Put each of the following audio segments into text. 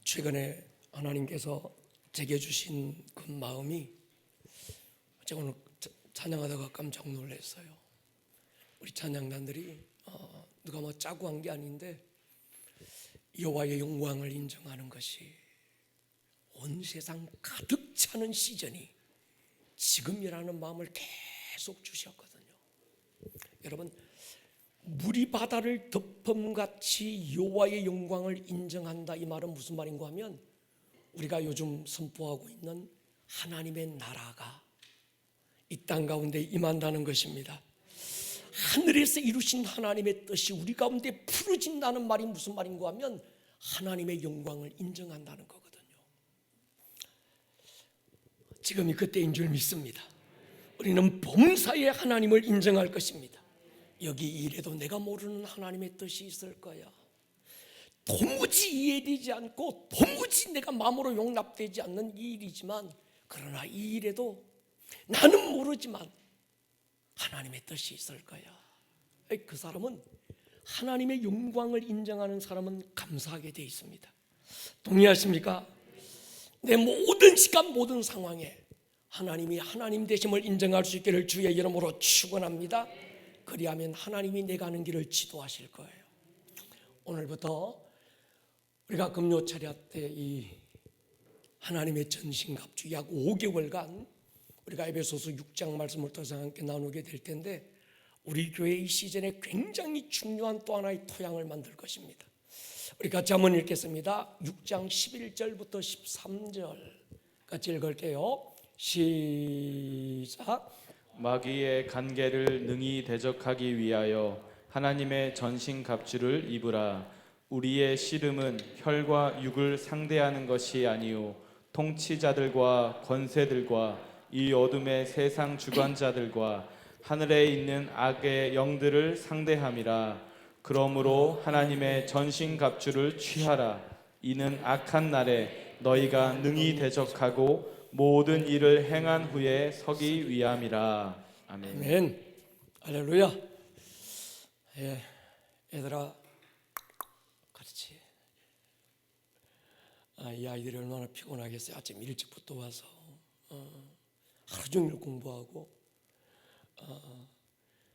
최근에 하나님께서 제게 주신 그 마음이 제가 오늘 찬양하다가 깜짝 놀랐어요. 우리 찬양단들이 누가 뭐 짜고 한 게 아닌데 여호와의 영광을 인정하는 것이 온 세상 가득 차는 시즌이 지금이라는 마음을 계속 주셨거든요. 여러분, 물이 바다를 덮음같이 여호와의 영광을 인정한다, 이 말은 무슨 말인가 하면 우리가 요즘 선포하고 있는 하나님의 나라가 이 땅 가운데 임한다는 것입니다. 하늘에서 이루신 하나님의 뜻이 우리 가운데 풀어진다는 말이 무슨 말인가 하면 하나님의 영광을 인정한다는 거거든요. 지금이 그때인 줄 믿습니다. 우리는 범사에 하나님을 인정할 것입니다. 여기 일에도 내가 모르는 하나님의 뜻이 있을 거야. 도무지 이해되지 않고 도무지 내가 마음으로 용납되지 않는 이 일이지만, 그러나 이 일에도 나는 모르지만 하나님의 뜻이 있을 거야. 그 사람은, 하나님의 영광을 인정하는 사람은 감사하게 되어 있습니다. 동의하십니까? 내 모든 시간 모든 상황에 하나님이 하나님 되심을 인정할 수 있기를 주의 이름으로 축원합니다. 그리하면 하나님이 내가 가는 길을 지도하실 거예요. 오늘부터 우리가 금요 차례 때 이 하나님의 전신갑주 약 5개월간 우리가 에베소서 6장 말씀을 더 함께 나누게 될 텐데, 우리 교회 이 시즌에 굉장히 중요한 또 하나의 토양을 만들 것입니다. 우리 같이 한번 읽겠습니다. 6장 11절부터 13절 같이 읽을게요. 시작. 마귀의 간계를 능히 대적하기 위하여 하나님의 전신갑주를 입으라. 우리의 씨름은 혈과 육을 상대하는 것이 아니요 통치자들과 권세들과 이 어둠의 세상 주관자들과 하늘에 있는 악의 영들을 상대함이라. 그러므로 하나님의 전신갑주를 취하라. 이는 악한 날에 너희가 능히 대적하고 모든 일을 행한 후에 서기 위함이라. 아멘. 아멘. 할렐루야. 예, 얘들아, 그렇지. 이 아이들이 얼마나 피곤하겠어요. 아침 일찍부터 와서 하루 종일 공부하고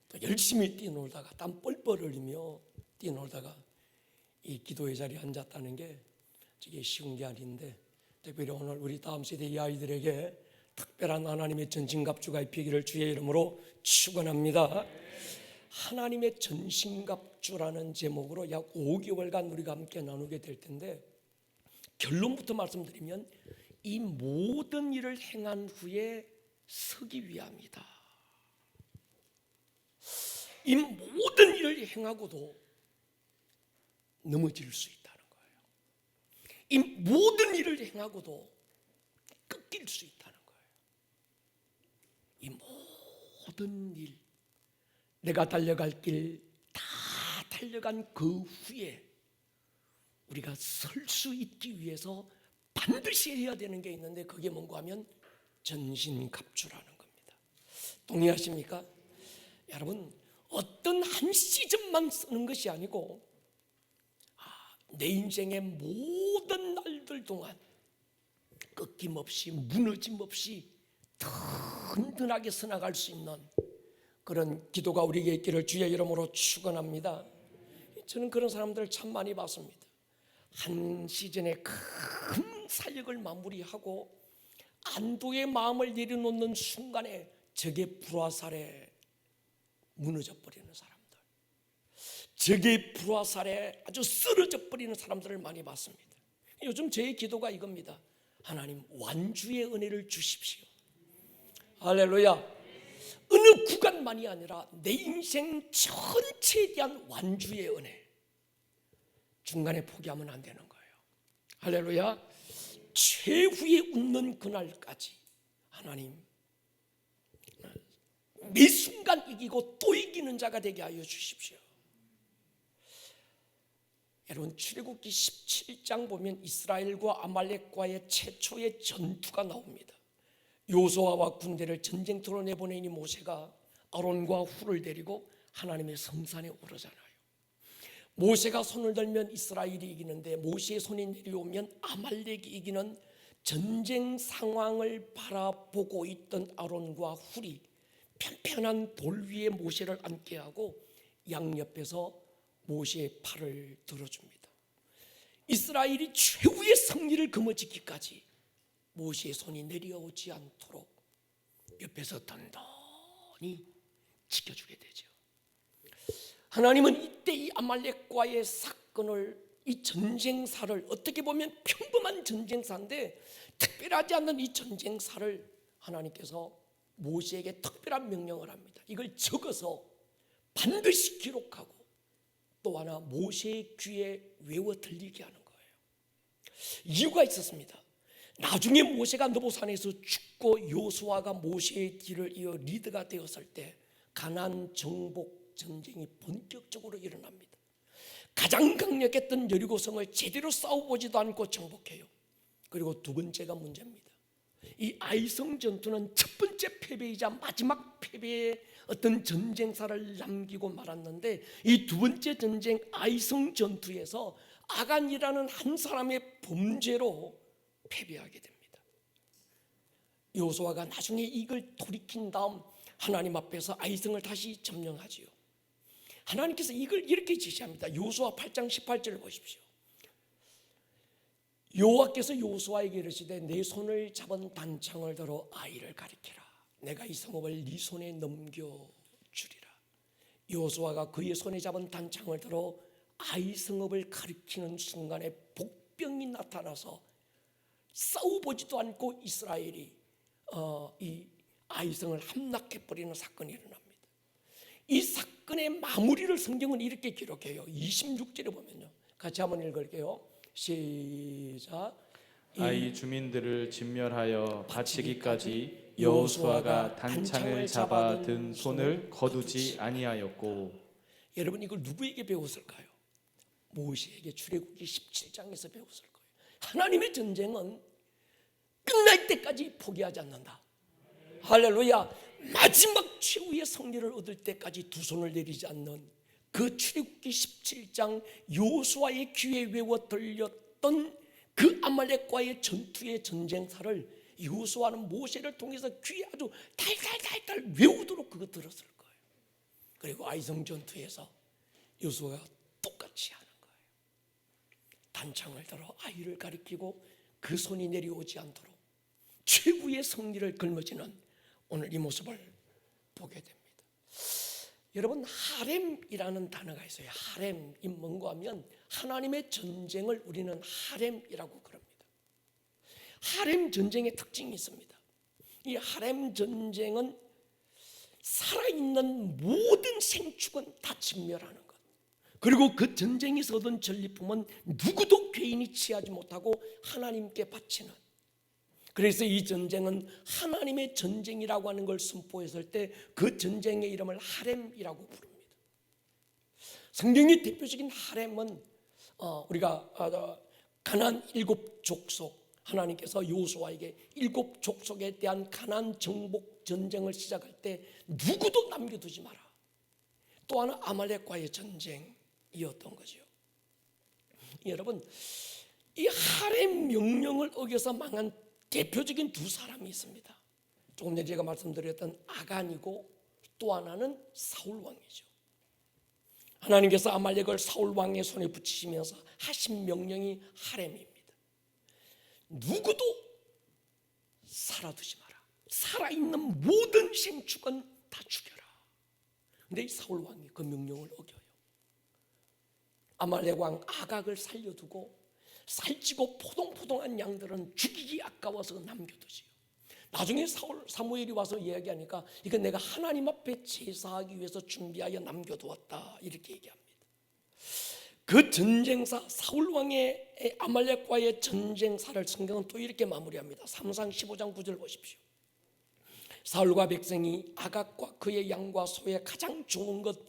또 열심히 뛰놀다가 땀 뻘뻘 흘리며 뛰놀다가 이 기도의 자리에 앉았다는 게 저게 쉬운 게 아닌데, 특별히 오늘 우리 다음 세대 이 아이들에게 특별한 하나님의 전신갑주가 입히기를 주의 이름으로 축원합니다. 하나님의 전신갑주라는 제목으로 약 5개월간 우리가 함께 나누게 될 텐데, 결론부터 말씀드리면 이 모든 일을 행한 후에 서기 위함이다. 이 모든 일을 행하고도 넘어질 수 있다는 거예요. 이 모든 일을 행하고도 꺾일 수 있다는 거예요. 이 모든 일, 내가 달려갈 길 다 달려간 그 후에 우리가 설 수 있기 위해서 반드시 해야 되는 게 있는데, 그게 뭔가 하면 전신갑주라는 겁니다. 동의하십니까? 여러분, 어떤 한 시즌만 쓰는 것이 아니고 내 인생의 모든 날들 동안 꺾임없이 무너짐 없이 든든하게 서나갈 수 있는 그런 기도가 우리에게 있기를 주의 이름으로 축원합니다. 저는 그런 사람들을 참 많이 봤습니다. 한 시즌에 큰 사역을 마무리하고 안도의 마음을 내려놓는 순간에 적의 불화살에 무너져 버리는 사람들, 적의 불화살에 아주 쓰러져 버리는 사람들을 많이 봤습니다. 요즘 저의 기도가 이겁니다. 하나님, 완주의 은혜를 주십시오. 할렐루야. 어느 구간만이 아니라 내 인생 전체에 대한 완주의 은혜, 중간에 포기하면 안 되는 거예요. 할렐루야. 최후에 웃는 그날까지 하나님, 매 순간 이기고 또 이기는 자가 되게 하여 주십시오. 여러분, 출애굽기 17장 보면 이스라엘과 아말렉과의 최초의 전투가 나옵니다. 요수아와 군대를 전쟁터로 내보내니 모세가 아론과 훌을 데리고 하나님의 성산에 오르잖아요. 모세가 손을 들면 이스라엘이 이기는데 모세의 손이 내려오면 아말렉이 이기는 전쟁 상황을 바라보고 있던 아론과 훌이 편편한 돌 위에 모세를 앉게 하고 양옆에서 모세의 팔을 들어줍니다. 이스라엘이 최후의 승리를 거머쥐기까지 모세의 손이 내려오지 않도록 옆에서 든든히 지켜주게 되죠. 하나님은 이때 이 아말렉과의 사건을, 이 전쟁사를, 어떻게 보면 평범한 전쟁사인데 특별하지 않는 이 전쟁사를 하나님께서 모세에게 특별한 명령을 합니다. 이걸 적어서 반드시 기록하고 또 하나 모세의 귀에 외워 들리게 하는 거예요. 이유가 있었습니다. 나중에 모세가 느보산에서 죽고 여호수아가 모세의 뒤를 이어 리더가 되었을 때 가나안 정복 전쟁이 본격적으로 일어납니다. 가장 강력했던 여리고성을 제대로 싸워보지도 않고 정복해요. 그리고 두 번째가 문제입니다. 이 아이성 전투는 첫 번째 패배이자 마지막 패배의 어떤 전쟁사를 남기고 말았는데, 이 두 번째 전쟁 아이성 전투에서 아간이라는 한 사람의 범죄로 패배하게 됩니다. 여호수아가 나중에 이걸 돌이킨 다음 하나님 앞에서 아이성을 다시 점령하지요. 하나님께서 이걸 이렇게 지시합니다. 여호수아 8장 18절을 보십시오. 여호와께서 여호수아에게 이르시되 내 손을 잡은 단창을 들어 아이를 가리키라. 내가 이 성읍을 네 손에 넘겨주리라. 여호수아가 그의 손에 잡은 단창을 들어 아이 성읍을 가리키는 순간에 복병이 나타나서 싸워보지도 않고 이스라엘이 이 아이성을 함락해버리는 사건이 일어납니다. 이 사건의 마무리를 성경은 이렇게 기록해요. 26절에 보면요, 같이 한번 읽을게요. 시작. 아이 주민들을 진멸하여 바치기까지 여호수아가 단창을 잡아 든 손을 거두지 아니하였고. 여러분, 이걸 누구에게 배웠을까요? 모세에게 출애굽기 17장에서 배웠을 거예요. 하나님의 전쟁은 끝날 때까지 포기하지 않는다. 할렐루야. 마지막 최후의 승리를 얻을 때까지 두 손을 내리지 않는 그 출애굽기 17장 여호수아의 귀에 외워 들렸던 그 아말렉과의 전투의 전쟁사를 여호수아는 모세를 통해서 귀에 아주 달달달달 외우도록 그거 들었을 거예요. 그리고 아이성 전투에서 여호수아가 똑같이 하는 거예요. 단창을 들어 아이를 가리키고 그 손이 내려오지 않도록 최후의 승리를 걸머지는 오늘 이 모습을 보게 됩니다. 여러분, 하렘이라는 단어가 있어요. 하렘이 뭔가 하면 하나님의 전쟁을 우리는 하렘이라고 그럽니다. 하렘 전쟁의 특징이 있습니다. 이 하렘 전쟁은 살아있는 모든 생축은 다 진멸하는 것, 그리고 그 전쟁에서 얻은 전리품은 누구도 개인이 취하지 못하고 하나님께 바치는, 그래서 이 전쟁은 하나님의 전쟁이라고 하는 걸 선포했을 때 그 전쟁의 이름을 하렘이라고 부릅니다. 성경의 대표적인 하렘은 우리가 가나안 7족속, 하나님께서 여호수아에게 7족속에 대한 가나안 정복 전쟁을 시작할 때 누구도 남겨두지 마라. 또 하나 아말렉과의 전쟁이었던 거죠. 여러분, 이 하렘 명령을 어겨서 망한 대표적인 두 사람이 있습니다. 조금 전에 제가 말씀드렸던 아간이고 또 하나는 사울 왕이죠. 하나님께서 아말렉을 사울 왕의 손에 붙이시면서 하신 명령이 하렘입니다. 누구도 살아두지 마라. 살아있는 모든 생축은 다 죽여라. 근데 이 사울 왕이 그 명령을 어겨요. 아말렉 왕 아각을 살려두고 살찌고 포동포동한 양들은 죽이기 아까워서 남겨두지요. 나중에 사무엘이 와서 이야기하니까 이건 내가 하나님 앞에 제사하기 위해서 준비하여 남겨두었다, 이렇게 얘기합니다. 그 전쟁사 사울왕의 아말렉과의 전쟁사를 성경은 또 이렇게 마무리합니다. 사무상 15장 9절 보십시오. 사울과 백성이 아각과 그의 양과 소의 가장 좋은 것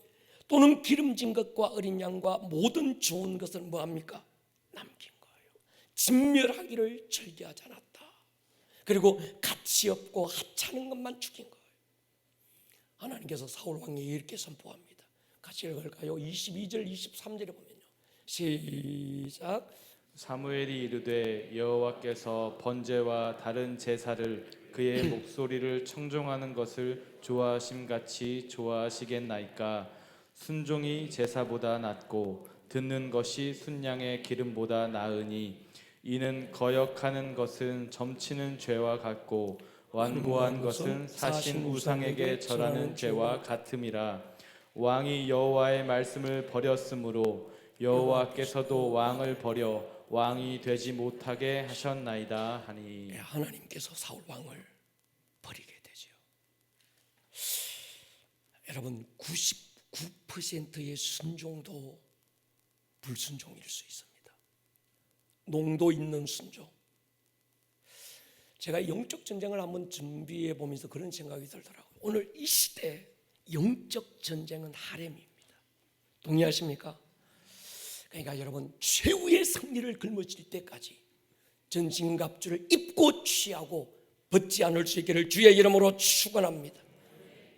또는 기름진 것과 어린 양과 모든 좋은 것을 뭐합니까? 남긴 거예요. 진멸하기를 절개하지 않았다. 그리고 가치 없고 하찮은 것만 죽인 거예요. 하나님께서 사울왕에게 이렇게 선포합니다. 같이 읽을까요? 22절 23절에 보면요, 시작. 사무엘이 이르되 여호와께서 번제와 다른 제사를 그의 목소리를 청종하는 것을 좋아하심같이 좋아하시겠나이까. 순종이 제사보다 낫고 듣는 것이 순양의 기름보다 나으니 이는 거역하는 것은 점치는 죄와 같고 완고한 것은 사신 우상에게 절하는 죄와 같음이라. 왕이 여호와의 말씀을 버렸으므로 여호와께서도 왕을 버려 왕이 되지 못하게 하셨나이다 하니. 하나님께서 사울 왕을 버리게 되죠. 여러분 99%의 순종도 불순종일 수 있습니다. 농도 있는 순종. 제가 영적 전쟁을 한번 준비해 보면서 그런 생각이 들더라고요. 오늘 이 시대 영적 전쟁은 하렘입니다. 동의하십니까? 그러니까 여러분 최후의 승리를 걸머질 때까지 전신갑주를 입고 취하고 벗지 않을 수 있기를 주의 이름으로 축원합니다.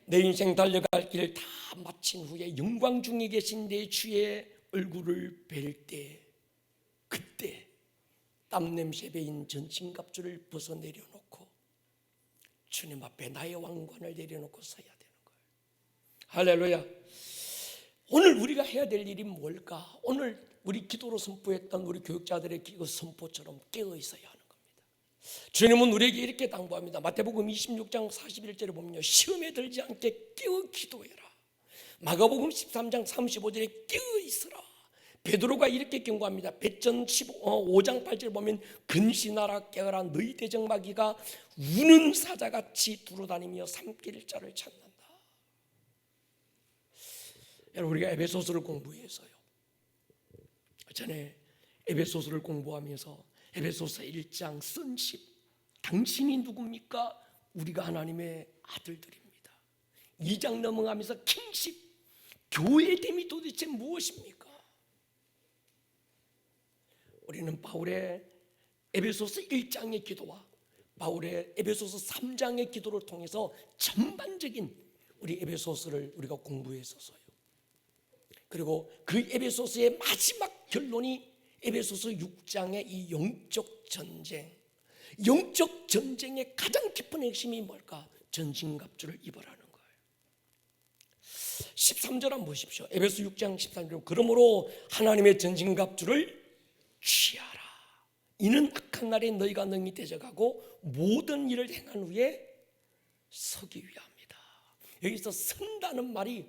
내 인생 달려갈 길을 다 마친 후에 영광 중에 계신 내 주의 얼굴을 뵐 때, 그때 땀냄새 배인 전신갑주를 벗어 내려놓고 주님 앞에 나의 왕관을 내려놓고 서야 되는 거예요. 할렐루야. 오늘 우리가 해야 될 일이 뭘까? 오늘 우리 기도로 선포했던 우리 교육자들의 기도 선포처럼 깨어 있어야 하는 겁니다. 주님은 우리에게 이렇게 당부합니다. 마태복음 26장 41절에 보면요, 시험에 들지 않게 깨어 기도해라. 마가복음 13장 35절에 깨어 있으라. 베드로가 이렇게 경고합니다. 베전 5장 8절 보면 근신하라 깨어라 너희 대적마귀가 우는 사자같이 두루다니며 삼킬 자를 찾는다. 여러분 우리가 에베소서를 공부해서요, 전에 에베소서를 공부하면서 에베소서 1장 선십, 당신이 누굽니까? 우리가 하나님의 아들들입니다. 2장 넘어가면서 킹십, 교회됨이 도대체 무엇입니까? 우리는 바울의 에베소서 1장의 기도와 바울의 에베소서 3장의 기도를 통해서 전반적인 우리 에베소서를 우리가 공부했었어요. 그리고 그 에베소서의 마지막 결론이 에베소서 6장의 이 영적 전쟁의 가장 깊은 핵심이 뭘까? 전신갑주를 입으라는 거예요. 13절 한번 보십시오. 에베소 6장 13절. 그러므로 하나님의 전신갑주를 취하라. 이는 악한 날에 너희가 능히 대적하고 모든 일을 행한 후에 서기 위함이다. 여기서 선다는 말이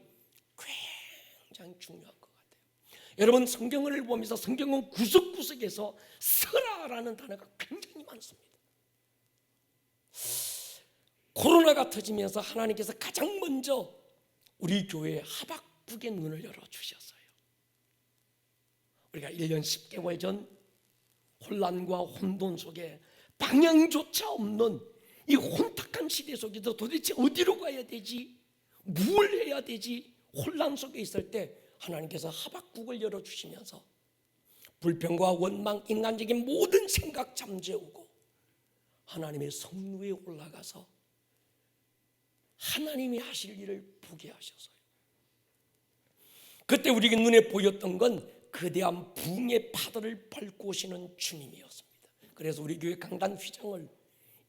굉장히 중요한 것 같아요. 여러분 성경을 보면서 성경은 구석구석에서 서라라는 단어가 굉장히 많습니다. 코로나가 터지면서 하나님께서 가장 먼저 우리 교회에 하박국의 눈을 열어주셨어요. 우리가 1년 10개월 전 혼란과 혼돈 속에 방향조차 없는 이 혼탁한 시대 속에서 도대체 어디로 가야 되지? 뭘 해야 되지? 혼란 속에 있을 때 하나님께서 하박국을 열어주시면서 불평과 원망, 인간적인 모든 생각 잠재우고 하나님의 성 위에 올라가서 하나님이 하실 일을 보게 하셔서요. 그때 우리에게 눈에 보였던 건 거대한 붕의 파도를 밟고 오시는 주님이었습니다. 그래서 우리 교회 강단 휘장을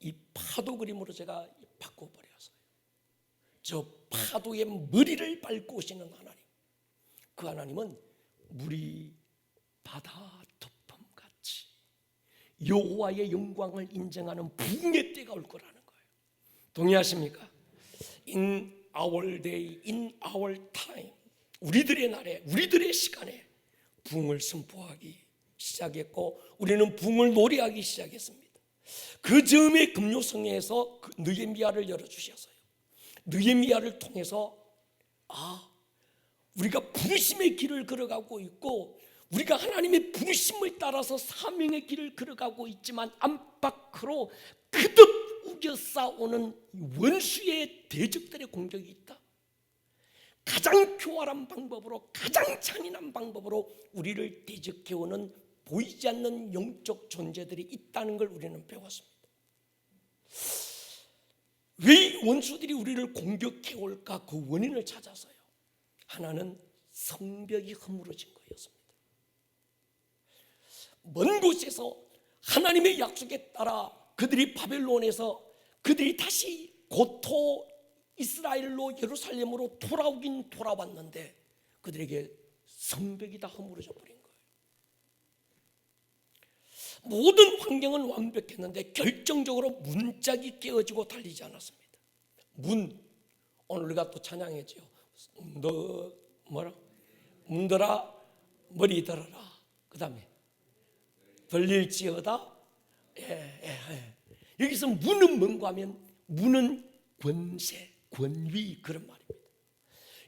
이 파도 그림으로 제가 바꿔버렸어요. 저 파도의 머리를 밟고 오시는 하나님, 그 하나님은 물이 바다 덮음같이 여호와의 영광을 인정하는 붕의 때가 올 거라는 거예요. 동의하십니까? In our day, in our time, 우리들의 날에, 우리들의 시간에 붕을 선포하기 시작했고 우리는 붕을 노래하기 시작했습니다. 그 즈음에 금요성회에서 느헤미야를 열어주셨어요. 느헤미야를 통해서 우리가 부심의 길을 걸어가고 있고 우리가 하나님의 부심을 따라서 사명의 길을 걸어가고 있지만 안팎으로 그득 우겨 싸우는 원수의 대적들의 공격이 있다. 가장 교활한 방법으로, 가장 잔인한 방법으로 우리를 대적해오는 보이지 않는 영적 존재들이 있다는 걸 우리는 배웠습니다. 왜 원수들이 우리를 공격해올까? 그 원인을 찾아서요. 하나는 성벽이 허물어진 거였습니다. 먼 곳에서 하나님의 약속에 따라 그들이 바벨론에서 그들이 다시 고토 이스라엘로 예루살렘으로 돌아오긴 돌아왔는데 그들에게 성벽이 다 허물어져 버린 거예요. 모든 환경은 완벽했는데 결정적으로 문짝이 깨어지고 달리지 않았습니다. 오늘 우리가 또 찬양했죠. 문들아 머리 들어라. 그 다음에 들릴지어다. 여기서 문은 뭔가 하면 문은 권세, 권위 그런 말입니다.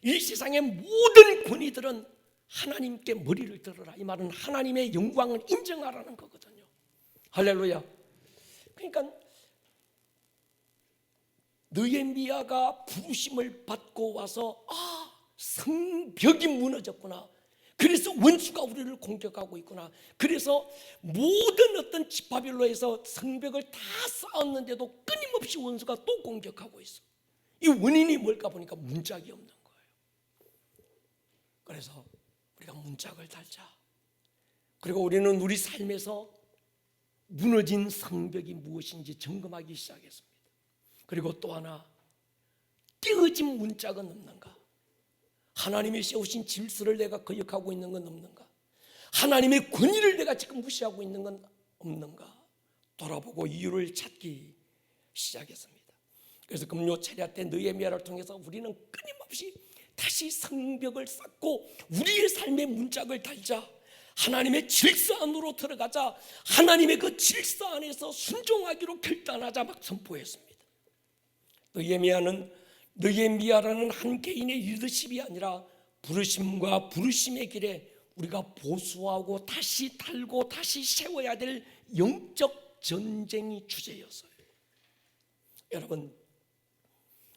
이 세상의 모든 권위들은 하나님께 머리를 들어라. 이 말은 하나님의 영광을 인정하라는 거거든요. 할렐루야. 그러니까 느헤미야가 부르심을 받고 와서 성벽이 무너졌구나. 그래서 원수가 우리를 공격하고 있구나. 그래서 모든 어떤 바빌론에서 성벽을 다 쌓았는데도 끊임없이 원수가 또 공격하고 있어. 이 원인이 뭘까 보니까 문짝이 없는 거예요. 그래서 우리가 문짝을 달자. 그리고 우리는 우리 삶에서 무너진 성벽이 무엇인지 점검하기 시작했습니다. 그리고 또 하나, 깨어진 문짝은 없는가? 하나님이 세우신 질서를 내가 거역하고 있는 건 없는가? 하나님의 권위를 내가 지금 무시하고 있는 건 없는가? 돌아보고 이유를 찾기 시작했습니다. 그래서 금요 차례 때 느헤미야를 통해서 우리는 끊임없이 다시 성벽을 쌓고 우리의 삶의 문짝을 달자. 하나님의 질서 안으로 들어가자. 하나님의 그 질서 안에서 순종하기로 결단하자 막 선포했습니다. 느헤미야라는 한 개인의 리더십이 아니라 부르심과 부르심의 길에 우리가 보수하고 다시 달고 다시 세워야 될 영적 전쟁이 주제였어요. 여러분,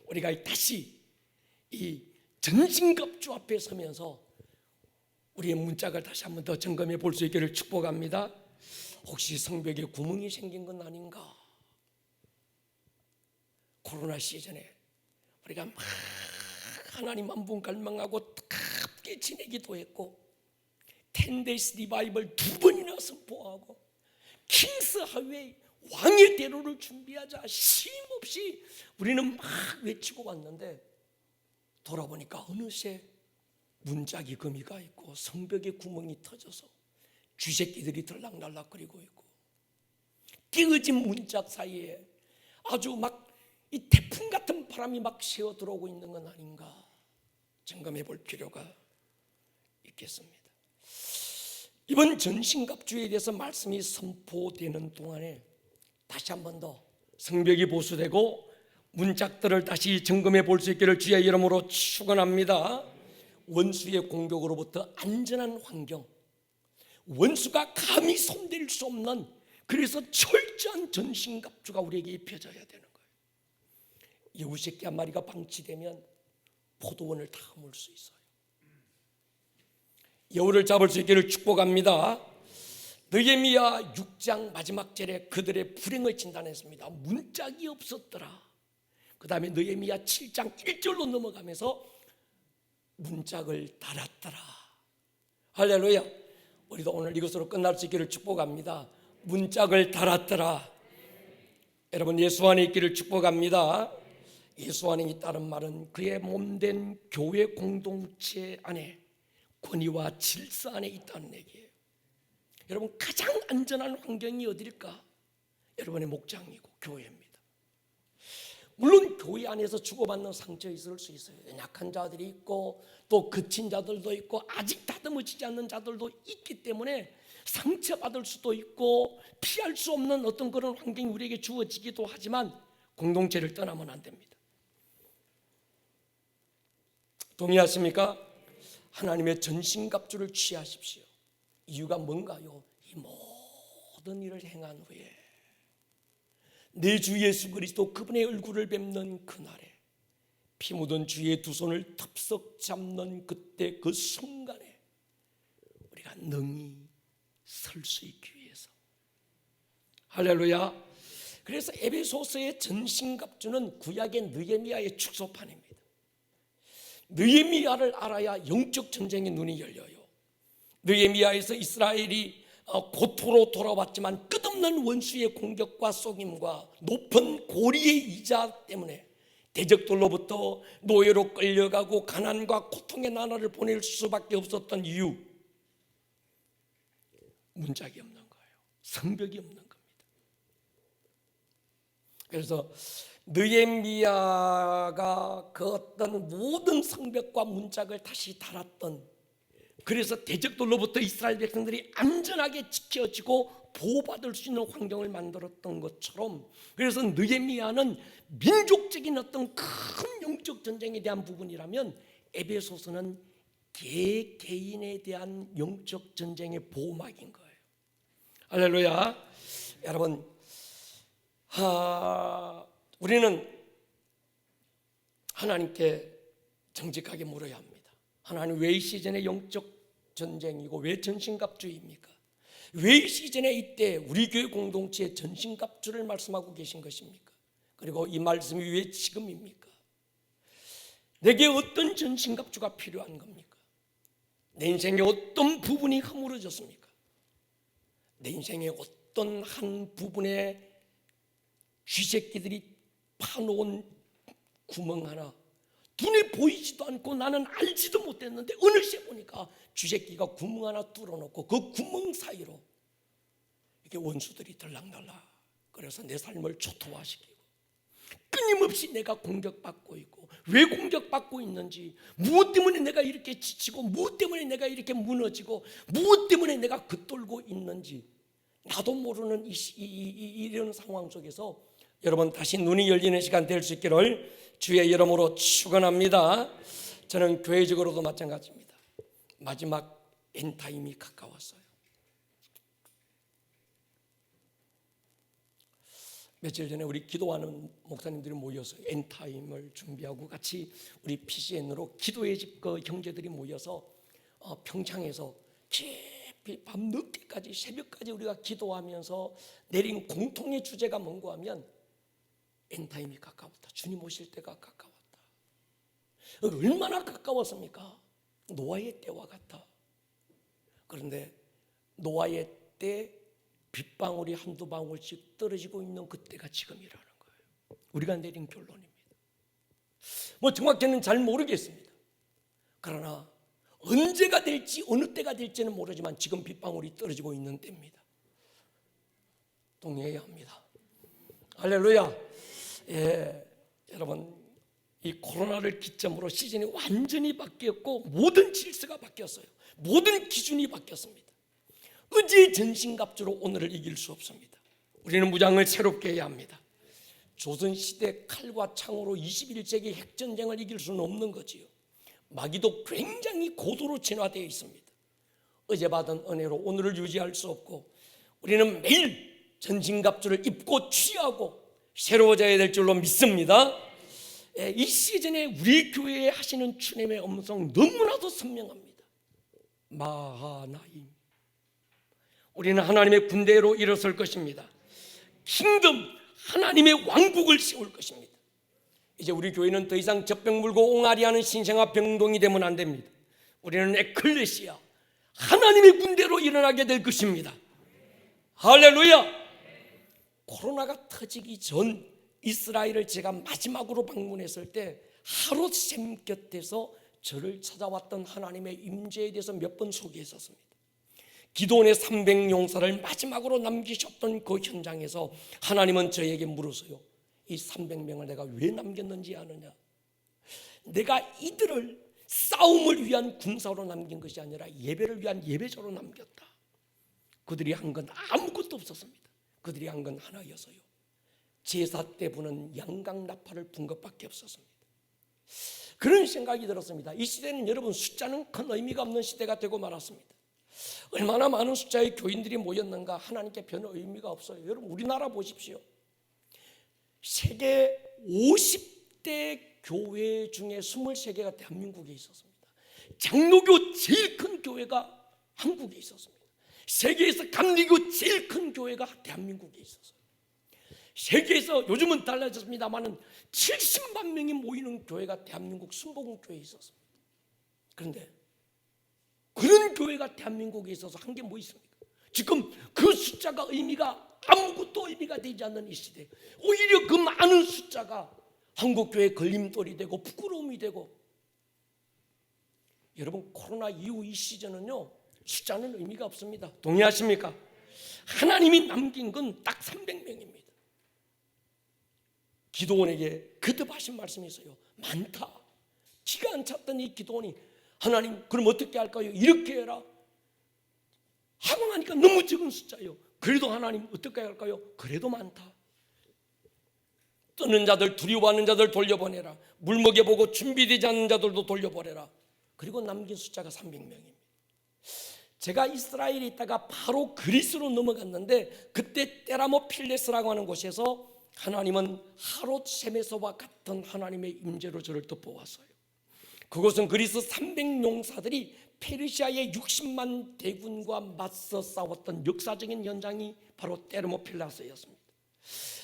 우리가 다시 이 전신갑주 앞에 서면서 우리의 문짝을 다시 한번 더 점검해 볼 수 있기를 축복합니다. 혹시 성벽에 구멍이 생긴 건 아닌가? 코로나 시즌에 우리가 막 하나님 한 분 갈망하고 뜨겁게 지내기도 했고 10days 리바이벌 2번이나 선포하고 킹스 하웨이 왕의 대로를 준비하자 쉼없이 우리는 막 외치고 왔는데 돌아보니까 어느새 문짝이 금이 가 있고 성벽에 구멍이 터져서 쥐새끼들이 들락날락거리고 있고 깨어진 문짝 사이에 아주 막 이 태풍 같은 바람이 막 새어 들어오고 있는 건 아닌가 점검해 볼 필요가 있겠습니다. 이번 전신갑주에 대해서 말씀이 선포되는 동안에 다시 한 번 더 성벽이 보수되고 문짝들을 다시 점검해 볼 수 있기를 주의 이름으로 축원합니다. 원수의 공격으로부터 안전한 환경, 원수가 감히 손댈 수 없는 그래서 철저한 전신갑주가 우리에게 입혀져야 되는 거예요. 여우새끼 한 마리가 방치되면 포도원을 다 허물 수 있어요. 여우를 잡을 수 있기를 축복합니다. 느헤미야 6장 마지막 절에 그들의 불행을 진단했습니다. 문짝이 없었더라. 그 다음에 느헤미야 7장 1절로 넘어가면서 문짝을 달았더라. 할렐루야. 우리도 오늘 이것으로 끝날 수 있기를 축복합니다. 문짝을 달았더라. 여러분, 예수 안에 있기를 축복합니다. 예수 안에 있다는 말은 그의 몸된 교회 공동체 안에 권위와 질서 안에 있다는 얘기예요. 여러분, 가장 안전한 환경이 어딜까? 여러분의 목장이고 교회입니다. 물론 교회 안에서 주고받는 상처 있을 수 있어요. 연약한 자들이 있고 또 그친 자들도 있고 아직 다듬어지지 않는 자들도 있기 때문에 상처받을 수도 있고 피할 수 없는 어떤 그런 환경이 우리에게 주어지기도 하지만 공동체를 떠나면 안 됩니다. 동의하십니까? 하나님의 전신갑주를 취하십시오. 이유가 뭔가요? 이 모든 일을 행한 후에 내 주 예수 그리스도 그분의 얼굴을 뵙는 그날에 피 묻은 주의 두 손을 덥석 잡는 그때 그 순간에 우리가 능히 설 수 있기 위해서. 할렐루야. 그래서 에베소서의 전신갑주는 구약의 느헤미야의 축소판입니다. 느헤미야를 알아야 영적 전쟁의 눈이 열려요. 느헤미야에서 이스라엘이 고토로 돌아왔지만 끝없는 원수의 공격과 속임과 높은 고리의 이자 때문에 대적들로부터 노예로 끌려가고 가난과 고통의 나날을 보낼 수밖에 없었던 이유, 문짝이 없는 거예요. 성벽이 없는 겁니다. 그래서 느헤미야가 그 어떤 모든 성벽과 문짝을 다시 달았던, 그래서 대적들로부터 이스라엘 백성들이 안전하게 지켜지고 보호받을 수 있는 환경을 만들었던 것처럼, 그래서 느헤미야는 민족적인 어떤 큰 영적 전쟁에 대한 부분이라면 에베소서는 개인에 대한 영적 전쟁의 보호막인 거예요. 할렐루야. 여러분, 우리는 하나님께 정직하게 물어야 합니다. 하나님, 왜 이 시즌에 영적 전쟁이고 왜 전신갑주입니까? 왜 이 시즌에 이때 우리 교회 공동체에 전신갑주를 말씀하고 계신 것입니까? 그리고 이 말씀이 왜 지금입니까? 내게 어떤 전신갑주가 필요한 겁니까? 내 인생의 어떤 부분이 허물어졌습니까? 내 인생의 어떤 한 부분에 쥐새끼들이 파놓은 구멍 하나, 눈에 보이지도 않고 나는 알지도 못했는데 어느새 보니까 쥐새끼가 구멍 하나 뚫어놓고 그 구멍 사이로 이렇게 원수들이 들락날락, 그래서 내 삶을 초토화시키고 끊임없이 내가 공격받고 있고, 왜 공격받고 있는지, 무엇 때문에 내가 이렇게 지치고, 무엇 때문에 내가 이렇게 무너지고, 무엇 때문에 내가 겉돌고 있는지 나도 모르는 이런 상황 속에서 여러분 다시 눈이 열리는 시간 될 수 있기를 주의 이름으로 축원합니다. 저는 교회적으로도 마찬가지입니다. 마지막 엔타임이 가까웠어요. 며칠 전에 우리 기도하는 목사님들이 모여서 엔타임을 준비하고 같이 우리 PCN으로 기도의 집 그 형제들이 모여서 평창에서 깊이 밤 늦게까지, 새벽까지 우리가 기도하면서 내린 공통의 주제가 뭔고 하면 엔타임이 가까웠다. 주님 오실 때가 가까웠다. 얼마나 가까웠습니까? 노아의 때와 같다. 그런데 노아의 때 빗방울이 한두 방울씩 떨어지고 있는 그때가 지금이라는 거예요. 우리가 내린 결론입니다. 정확히는 잘 모르겠습니다. 그러나 언제가 될지 어느 때가 될지는 모르지만 지금 빗방울이 떨어지고 있는 때입니다. 동의해야 합니다. 할렐루야. 여러분, 이 코로나를 기점으로 시즌이 완전히 바뀌었고 모든 질서가 바뀌었어요. 모든 기준이 바뀌었습니다. 어제의 전신갑주로 오늘을 이길 수 없습니다. 우리는 무장을 새롭게 해야 합니다. 조선시대 칼과 창으로 21세기 핵전쟁을 이길 수는 없는 거지요. 마귀도 굉장히 고도로 진화되어 있습니다. 어제 받은 은혜로 오늘을 유지할 수 없고, 우리는 매일 전신갑주를 입고 취하고 새로워져야 될 줄로 믿습니다. 이 시즌에 우리 교회에 하시는 주님의 음성 너무나도 선명합니다. 마하나임, 우리는 하나님의 군대로 일어설 것입니다. 킹덤, 하나님의 왕국을 세울 것입니다. 이제 우리 교회는 더 이상 젖병 물고 옹알이하는 신생아 병동이 되면 안 됩니다. 우리는 에클레시아, 하나님의 군대로 일어나게 될 것입니다. 할렐루야. 코로나가 터지기 전 이스라엘을 제가 마지막으로 방문했을 때 하룻샘 곁에서 저를 찾아왔던 하나님의 임재에 대해서 몇 번 소개했었습니다. 기도원의 300용사를 마지막으로 남기셨던 그 현장에서 하나님은 저에게 물으세요. 이 300명을 내가 왜 남겼는지 아느냐? 내가 이들을 싸움을 위한 군사로 남긴 것이 아니라 예배를 위한 예배자로 남겼다. 그들이 한 건 아무것도 없었습니다. 그들이 한 건 하나였어요. 제사 때 부는 양강나팔을 분 것밖에 없었습니다. 그런 생각이 들었습니다. 이 시대는 여러분 숫자는 큰 의미가 없는 시대가 되고 말았습니다. 얼마나 많은 숫자의 교인들이 모였는가 하나님께 별 의미가 없어요. 여러분 우리나라 보십시오. 세계 50대 교회 중에 23개가 대한민국에 있었습니다. 장로교 제일 큰 교회가 한국에 있었습니다. 세계에서 감리교 제일 큰 교회가 대한민국에 있었어요. 세계에서 요즘은 달라졌습니다만 70만 명이 모이는 교회가 대한민국 순복음교회에 있었습니다. 그런데 그런 교회가 대한민국에 있어서 한 게 뭐 있습니까? 지금 그 숫자가 아무것도 의미가 되지 않는 이 시대, 오히려 그 많은 숫자가 한국교회에 걸림돌이 되고 부끄러움이 되고. 여러분, 코로나 이후 이 시즌은요, 숫자는 의미가 없습니다. 동의하십니까? 하나님이 남긴 건 딱 300명입니다. 기도원에게 거듭하신 말씀이 있어요. 많다. 기가 안 찼던 이 기도원이, 하나님 그럼 어떻게 할까요? 이렇게 해라 하고 나니까 너무 적은 숫자예요. 그래도 하나님 어떻게 할까요? 그래도 많다. 떠는 자들, 두려워하는 자들 돌려보내라. 물 먹여보고 준비되지 않는 자들도 돌려보내라. 그리고 남긴 숫자가 300명입니다. 제가 이스라엘에 있다가 바로 그리스로 넘어갔는데, 그때 테라모필레스라고 하는 곳에서 하나님은 하롯 셈에서와 같은 하나님의 임재로 저를 덮어왔어요. 그곳은 그리스 300용사들이 페르시아의 60만 대군과 맞서 싸웠던 역사적인 현장이 바로 테르모필레스였습니다.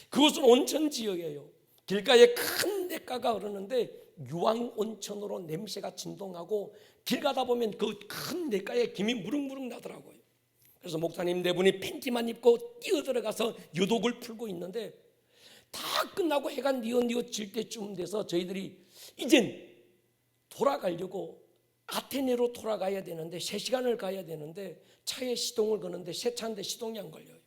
그곳은 온천 지역이에요. 길가에 큰 냇가가 흐르는데 유황 온천으로 냄새가 진동하고, 길 가다 보면 그 큰 냇가에 김이 무릉무릉 나더라고요. 그래서 목사님 네 분이 팬티만 입고 뛰어들어가서 유독을 풀고 있는데, 다 끝나고 해가 뉘어질 때쯤 돼서 저희들이 이젠 돌아가려고 아테네로 돌아가야 되는데, 3시간을 가야 되는데 차에 시동을 거는데 새 차인데 시동이 안 걸려요.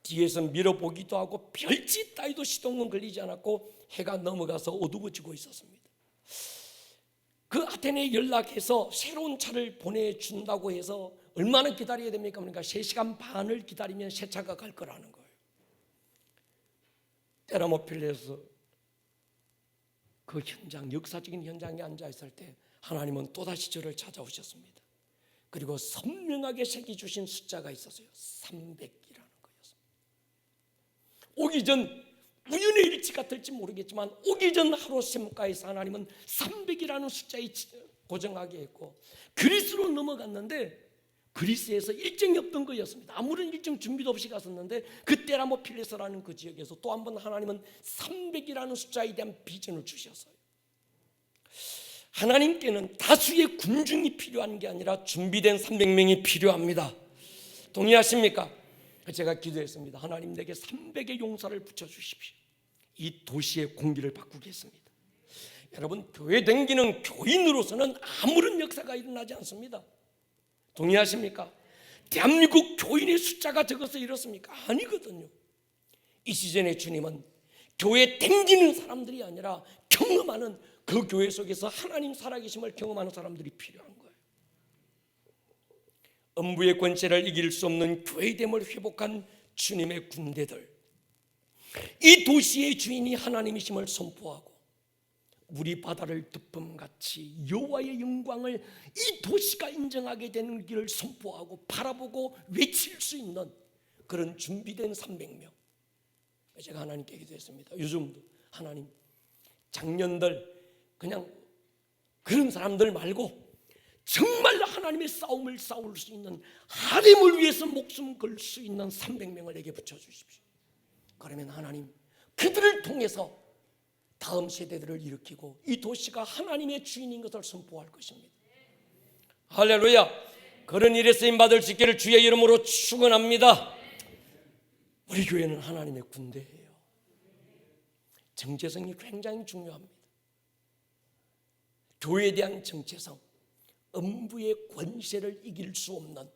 뒤에서 밀어보기도 하고 별짓 따위도 시동은 걸리지 않았고 해가 넘어가서 어두워지고 있었습니다. 그 아테네에 연락해서 새로운 차를 보내준다고 해서 얼마나 기다려야 됩니까? 그러니까 3시간 반을 기다리면 새 차가 갈 거라는 거예요. 테라모필레스 그 현장, 역사적인 현장에 앉아 있을 때 하나님은 또다시 저를 찾아오셨습니다. 그리고 선명하게 새겨주신 숫자가 있었어요. 300이라는 거였습니다. 오기 전 우연의 일치 같을지 모르겠지만, 오기 전 하롯셈가에서 하나님은 300이라는 숫자에 고정하게 했고, 그리스로 넘어갔는데 그리스에서 일정이 없던 거였습니다. 아무런 일정 준비도 없이 갔었는데, 그 테라모필레스라는 그 지역에서 또 한 번 하나님은 300이라는 숫자에 대한 비전을 주셨어요. 하나님께는 다수의 군중이 필요한 게 아니라 준비된 300명이 필요합니다. 동의하십니까? 제가 기도했습니다. 하나님, 내게 300의 용사를 붙여주십시오. 이 도시의 공기를 바꾸겠습니다. 여러분, 교회 다니는 교인으로서는 아무런 역사가 일어나지 않습니다. 동의하십니까? 대한민국 교인의 숫자가 적어서 이렇습니까? 아니거든요. 이 시즌에 주님은 교회 댕기는 사람들이 아니라 경험하는, 그 교회 속에서 하나님 살아계심을 경험하는 사람들이 필요한 거예요. 음부의 권세를 이길 수 없는 교회됨을 회복한 주님의 군대들, 이 도시의 주인이 하나님이심을 선포하고 우리 바다를 덮음같이 여호와의 영광을 이 도시가 인정하게 되는 길을 선포하고 바라보고 외칠 수 있는 그런 준비된 300명. 제가 하나님께 기도했습니다. 요즘도 하나님, 작년들 그냥 그런 사람들 말고 정말로 하나님의 싸움을 싸울 수 있는, 하나님을 위해서 목숨 걸 수 있는 300명을 내게 붙여주십시오. 그러면 하나님, 그들을 통해서 다음 세대들을 일으키고 이 도시가 하나님의 주인인 것을 선포할 것입니다. 할렐루야. 그런 일에 쓰임받을 수 있기를 주의 이름으로 축원합니다. 우리 교회는 하나님의 군대예요. 정체성이 굉장히 중요합니다. 교회에 대한 정체성, 음부의 권세를 이길 수 없는,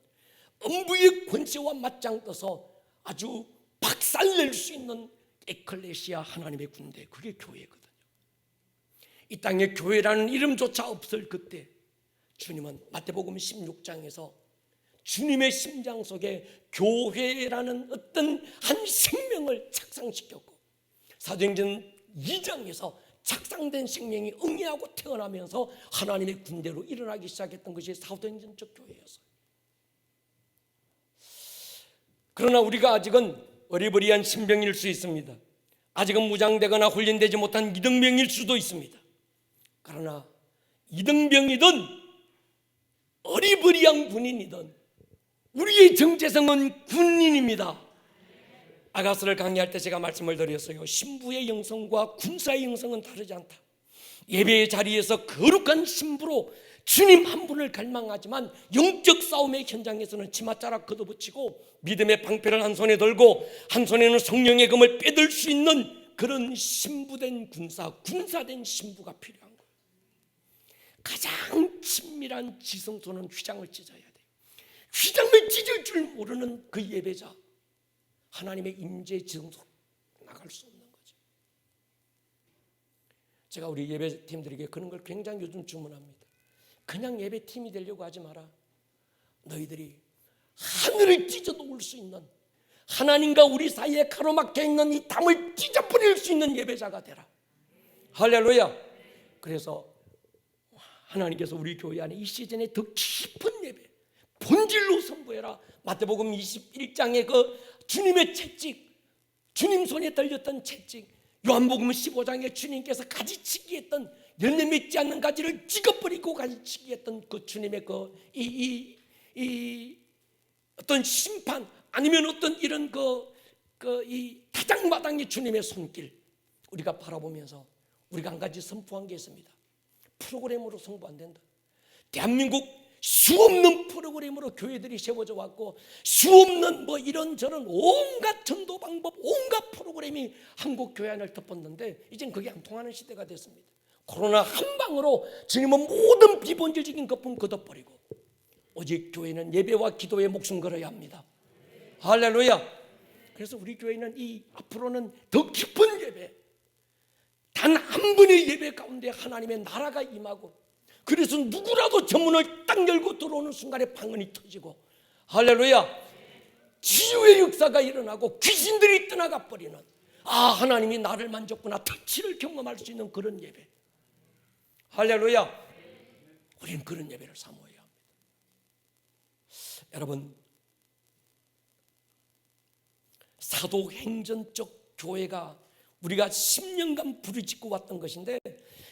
음부의 권세와 맞짱떠서 아주 박살낼 수 있는 에클레시아, 하나님의 군대, 그게 교회거든요. 이 땅에 교회라는 이름조차 없을 그때 주님은 마태복음 16장에서 주님의 심장 속에 교회라는 어떤 한 생명을 착상시켰고, 사도행전 2장에서 착상된 생명이 응애하고 태어나면서 하나님의 군대로 일어나기 시작했던 것이 사도행전적 교회였어요. 그러나 우리가 아직은 어리버리한 신병일 수 있습니다. 아직은 무장되거나 훈련되지 못한 이등병일 수도 있습니다. 그러나 이등병이든 어리버리한 군인이든 우리의 정체성은 군인입니다. 아가서를 강의할 때 제가 말씀을 드렸어요. 신부의 영성과 군사의 영성은 다르지 않다. 예배의 자리에서 거룩한 신부로 주님 한 분을 갈망하지만 영적 싸움의 현장에서는 치맛자락 걷어붙이고 믿음의 방패를 한 손에 들고 한 손에는 성령의 검을 빼들 수 있는 그런 신부된 군사된 신부가 필요한 거예요. 가장 친밀한 지성소는 휘장을 찢어야 돼요. 휘장을 찢을 줄 모르는 그 예배자, 하나님의 임재 지성소 나갈 수 없는 거죠. 제가 우리 예배팀들에게 그런 걸 굉장히 요즘 주문합니다. 그냥 예배팀이 되려고 하지 마라. 너희들이 하늘을 찢어 놓을 수 있는, 하나님과 우리 사이에 가로막혀 있는 이 담을 찢어버릴 수 있는 예배자가 되라. 할렐루야. 그래서 하나님께서 우리 교회 안에 이 시즌에 더 깊은 예배, 본질로 선보해라. 마태복음 21장의 그 주님의 채찍, 주님 손에 들렸던 채찍, 요한복음 15장에 주님께서 가지치기 했던, 열매 맺지 않는 가지를 찍어버리고 가지치기 했던 그 주님의 어떤 심판, 아니면 어떤 이런 이 타작마당의 주님의 손길, 우리가 바라보면서 우리가 한 가지 선포한 게 있습니다. 프로그램으로 승부 안 된다. 대한민국 수없는 프로그램으로 교회들이 세워져 왔고, 수없는 뭐 이런저런 온갖 전도 방법, 온갖 프로그램이 한국 교회 안을 덮었는데 이젠 그게 안 통하는 시대가 됐습니다. 코로나 한 방으로 주님은 모든 비본질적인 것뿐 걷어버리고 오직 교회는 예배와 기도에 목숨 걸어야 합니다. 할렐루야. 그래서 우리 교회는 이 앞으로는 더 깊은 예배, 단 한 분의 예배 가운데 하나님의 나라가 임하고, 그래서 누구라도 전문을 딱 열고 들어오는 순간에 방언이 터지고, 할렐루야, 치유의 역사가 일어나고 귀신들이 떠나가 버리는, 하나님이 나를 만졌구나, 터치를 경험할 수 있는 그런 예배. 할렐루야. 우리는 그런 예배를 사모해야 합니다. 여러분, 사도행전적 교회가 우리가 10년간 부르짖고 왔던 것인데,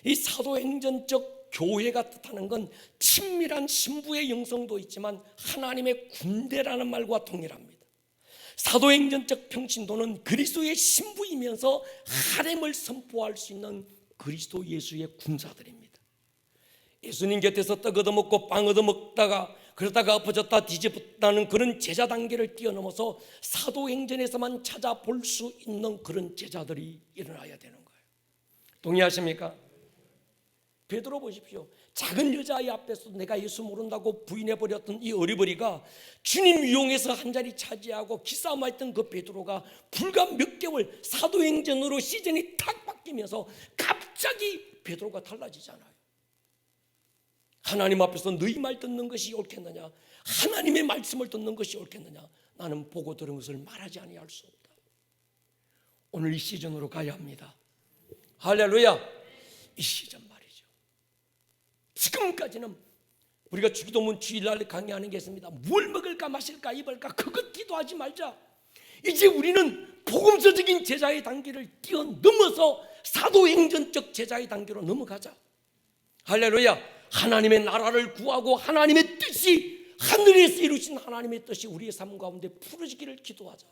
이 사도행전적 교회가 뜻하는 건 친밀한 신부의 영성도 있지만 하나님의 군대라는 말과 동일합니다. 사도행전적 평신도는 그리스도의 신부이면서 하렘을 선포할 수 있는 그리스도 예수의 군사들입니다. 예수님 곁에서 떡 얻어먹고 빵 얻어먹다가 그러다가 엎어졌다 뒤집었다는 그런 제자 단계를 뛰어넘어서 사도행전에서만 찾아볼 수 있는 그런 제자들이 일어나야 되는 거예요. 동의하십니까? 베드로 보십시오. 작은 여자아이 앞에서 내가 예수 모른다고 부인해버렸던 이 어리버리가 주님 이용해서 한 자리 차지하고 기싸움했던 그 베드로가 불과 몇 개월 사도행전으로 시즌이 탁 바뀌면서 갑자기 베드로가 달라지잖아요. 하나님 앞에서 너희 말 듣는 것이 옳겠느냐, 하나님의 말씀을 듣는 것이 옳겠느냐, 나는 보고 들은 것을 말하지 아니할 수 없다. 오늘 이 시즌으로 가야 합니다. 할렐루야. 이 시즌 말이죠. 지금까지는 우리가 주기도문 주일날 강의하는 게 있습니다. 뭘 먹을까 마실까 입을까 그것 기도하지 말자. 이제 우리는 복음서적인 제자의 단계를 뛰어넘어서 사도행전적 제자의 단계로 넘어가자. 할렐루야. 하나님의 나라를 구하고 하나님의 뜻이, 하늘에서 이루신 하나님의 뜻이 우리의 삶 가운데 풀어지기를 기도하자.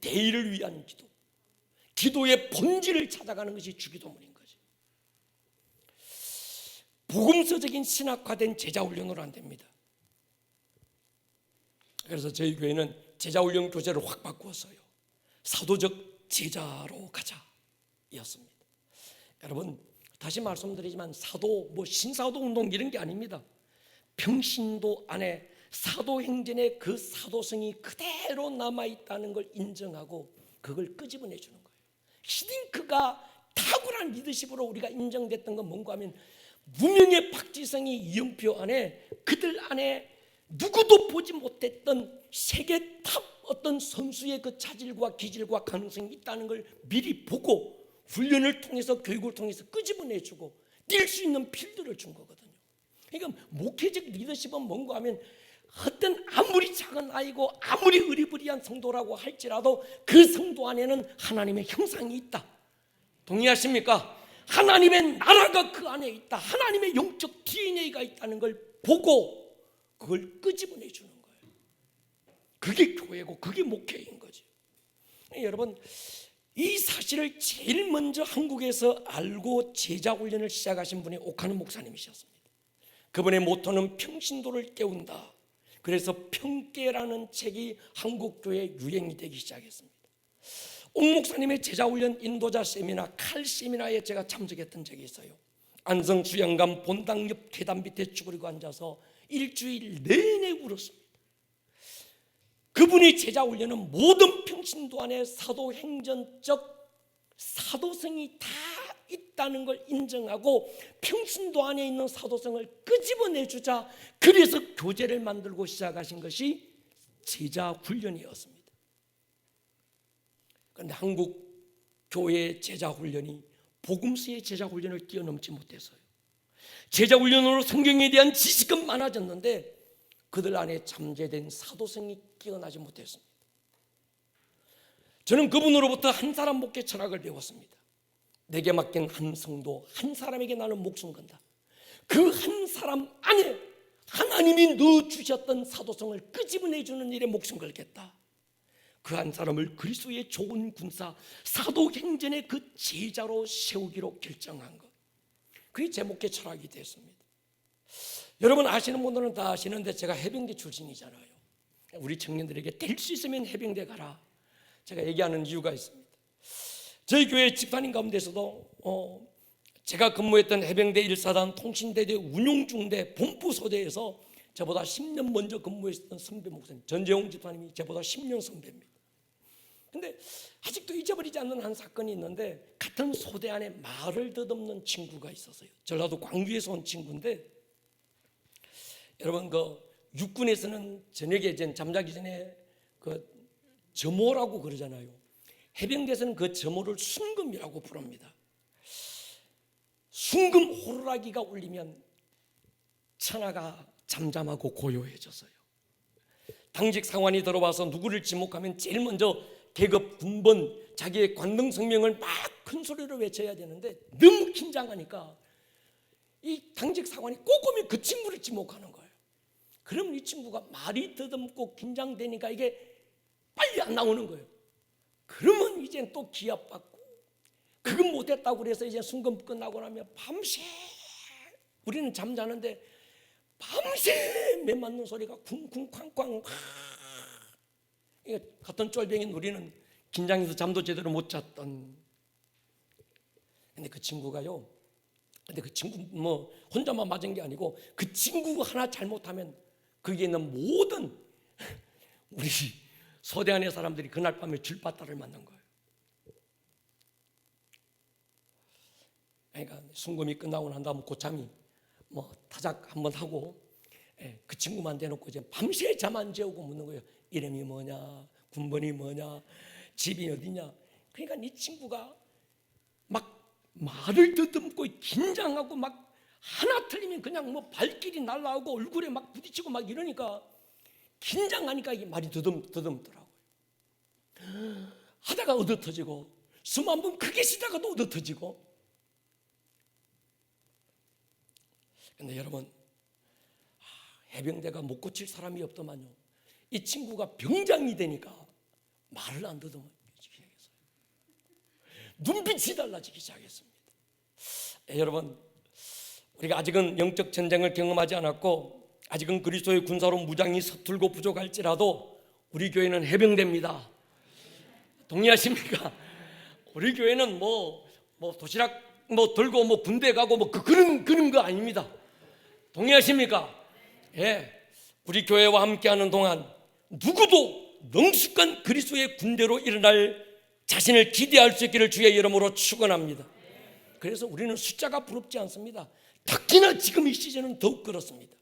대의를 위한 기도, 기도의 본질을 찾아가는 것이 주기도문인 거지. 복음서적인 신학화된 제자훈련으로 안 됩니다. 그래서 저희 교회는 제자훈련 교재를 확 바꾸었어요. 사도적 제자로 가자 였습니다. 여러분, 다시 말씀드리지만 사도, 신사도 운동 이런 게 아닙니다. 평신도 안에 사도행전의 그 사도성이 그대로 남아있다는 걸 인정하고 그걸 끄집어내 주는 거예요. 히딩크가 탁월한 리더십으로 우리가 인정됐던 건 뭔가 하면, 무명의 박지성이 이영표 안에, 그들 안에 누구도 보지 못했던 세계 탑 어떤 선수의 그 자질과 기질과 가능성이 있다는 걸 미리 보고 훈련을 통해서, 교육을 통해서 끄집어내주고 뛸 수 있는 필드를 준 거거든요. 그러니까 목회적 리더십은 뭔가 하면, 어떤 아무리 작은 아이고 아무리 의리부리한 성도라고 할지라도 그 성도 안에는 하나님의 형상이 있다. 동의하십니까? 하나님의 나라가 그 안에 있다. 하나님의 영적 DNA가 있다는 걸 보고 그걸 끄집어내주는 거예요. 그게 교회고 그게 목회인 거죠. 여러분, 이 사실을 제일 먼저 한국에서 알고 제자훈련을 시작하신 분이 옥하는 목사님이셨습니다. 그분의 모토는 평신도를 깨운다. 그래서 평깨라는 책이 한국교회에 유행이 되기 시작했습니다. 옥 목사님의 제자훈련 인도자 세미나 칼 세미나에 제가 참석했던 적이 있어요. 안성 수양관 본당 옆 계단 밑에 쭈그리고 앉아서 일주일 내내 울었습니다. 그분이 제자훈련은 모든 평신도 안에 사도행전적 사도성이 다 있다는 걸 인정하고 평신도 안에 있는 사도성을 끄집어내주자. 그래서 교재를 만들고 시작하신 것이 제자훈련이었습니다. 그런데 한국 교회의 제자훈련이 복음서의 제자훈련을 뛰어넘지 못했어요. 제자훈련으로 성경에 대한 지식은 많아졌는데 그들 안에 잠재된 사도성이 깨어나지 못했습니다. 저는 그분으로부터 한 사람 목회 철학을 배웠습니다. 내게 맡긴 한 성도 한 사람에게 나는 목숨 건다. 그 한 사람 안에 하나님이 넣어주셨던 사도성을 끄집어내주는 일에 목숨 걸겠다. 그 한 사람을 그리스도의 좋은 군사 사도행전의 그 제자로 세우기로 결정한 것. 그게 제 목회 철학이 됐습니다. 여러분 아시는 분들은 다 아시는데 제가 해병대 출신이잖아요. 우리 청년들에게 될 수 있으면 해병대 가라. 제가 얘기하는 이유가 있습니다. 저희 교회 집사님 가운데서도 제가 근무했던 해병대 1사단 통신대대 운용중대 본부소대에서 저보다 10년 먼저 근무했던 선배 목사님 전재홍 집사님이 저보다 10년 선배입니다. 근데 아직도 잊어버리지 않는 한 사건이 있는데 같은 소대 안에 말을 덧없는 친구가 있었어요. 전라도 광주에서 온 친구인데 여러분 그 육군에서는 저녁에 잠자기 전에 그 점호라고 그러잖아요. 해병대에서는 그 점호를 순금이라고 부릅니다. 순금 호루라기가 울리면 천하가 잠잠하고 고요해졌어요. 당직 상관이 들어와서 누구를 지목하면 제일 먼저 계급, 군번, 자기의 관등 성명을 막 큰 소리로 외쳐야 되는데 너무 긴장하니까 이 당직 사관이 꼼꼼히 그 친구를 지목하는 거예요. 그러면 이 친구가 말이 더듬고 긴장되니까 이게 빨리 안 나오는 거예요. 그러면 이제 또 기합받고 그건 못했다고 그래서 이제 순금 끝나고 나면 밤새 우리는 잠자는데 밤새 매 맞는 소리가 쿵쿵쾅쾅. 같은 쫄병인 우리는 긴장해서 잠도 제대로 못 잤던. 근데 그 친구가요. 근데 그 친구 뭐 혼자만 맞은 게 아니고 그 친구가 하나 잘못하면 거기에 있는 모든 우리 소대 안의 사람들이 그날 밤에 줄바따를 맞는 거예요. 그러니까 순금이 끝나고 난 다음 고참이 뭐 타작 한번 하고 그 친구만 대놓고 이제 밤새 잠 안 재우고 묻는 거예요. 이름이 뭐냐, 군번이 뭐냐, 집이 어디냐. 그러니까 이 친구가 막 말을 더듬고 긴장하고 막 하나 틀리면 그냥 뭐 발길이 날라오고 얼굴에 막 부딪히고 막 이러니까 긴장하니까 이게 말이 더듬더라고요. 하다가 얻어 터지고 숨 한 번 크게 쉬다가도 얻어 터지고. 근데 여러분 해병대가 못 고칠 사람이 없더만요. 이 친구가 병장이 되니까 말을 안 더듬어지기 시작했어요. 눈빛이 달라지기 시작했습니다. 여러분 우리가 아직은 영적 전쟁을 경험하지 않았고 아직은 그리스도의 군사로 무장이 서툴고 부족할지라도 우리 교회는 해병대입니다. 동의하십니까? 우리 교회는 뭐 도시락 들고 군대 가고 그런 거 아닙니다. 동의하십니까? 예, 우리 교회와 함께하는 동안 누구도 능숙한 그리스도의 군대로 일어날 자신을 기대할 수 있기를 주의 이름으로 축원합니다. 그래서 우리는 숫자가 부럽지 않습니다. 특히나 지금 이 시즌은 더욱 그렇습니다.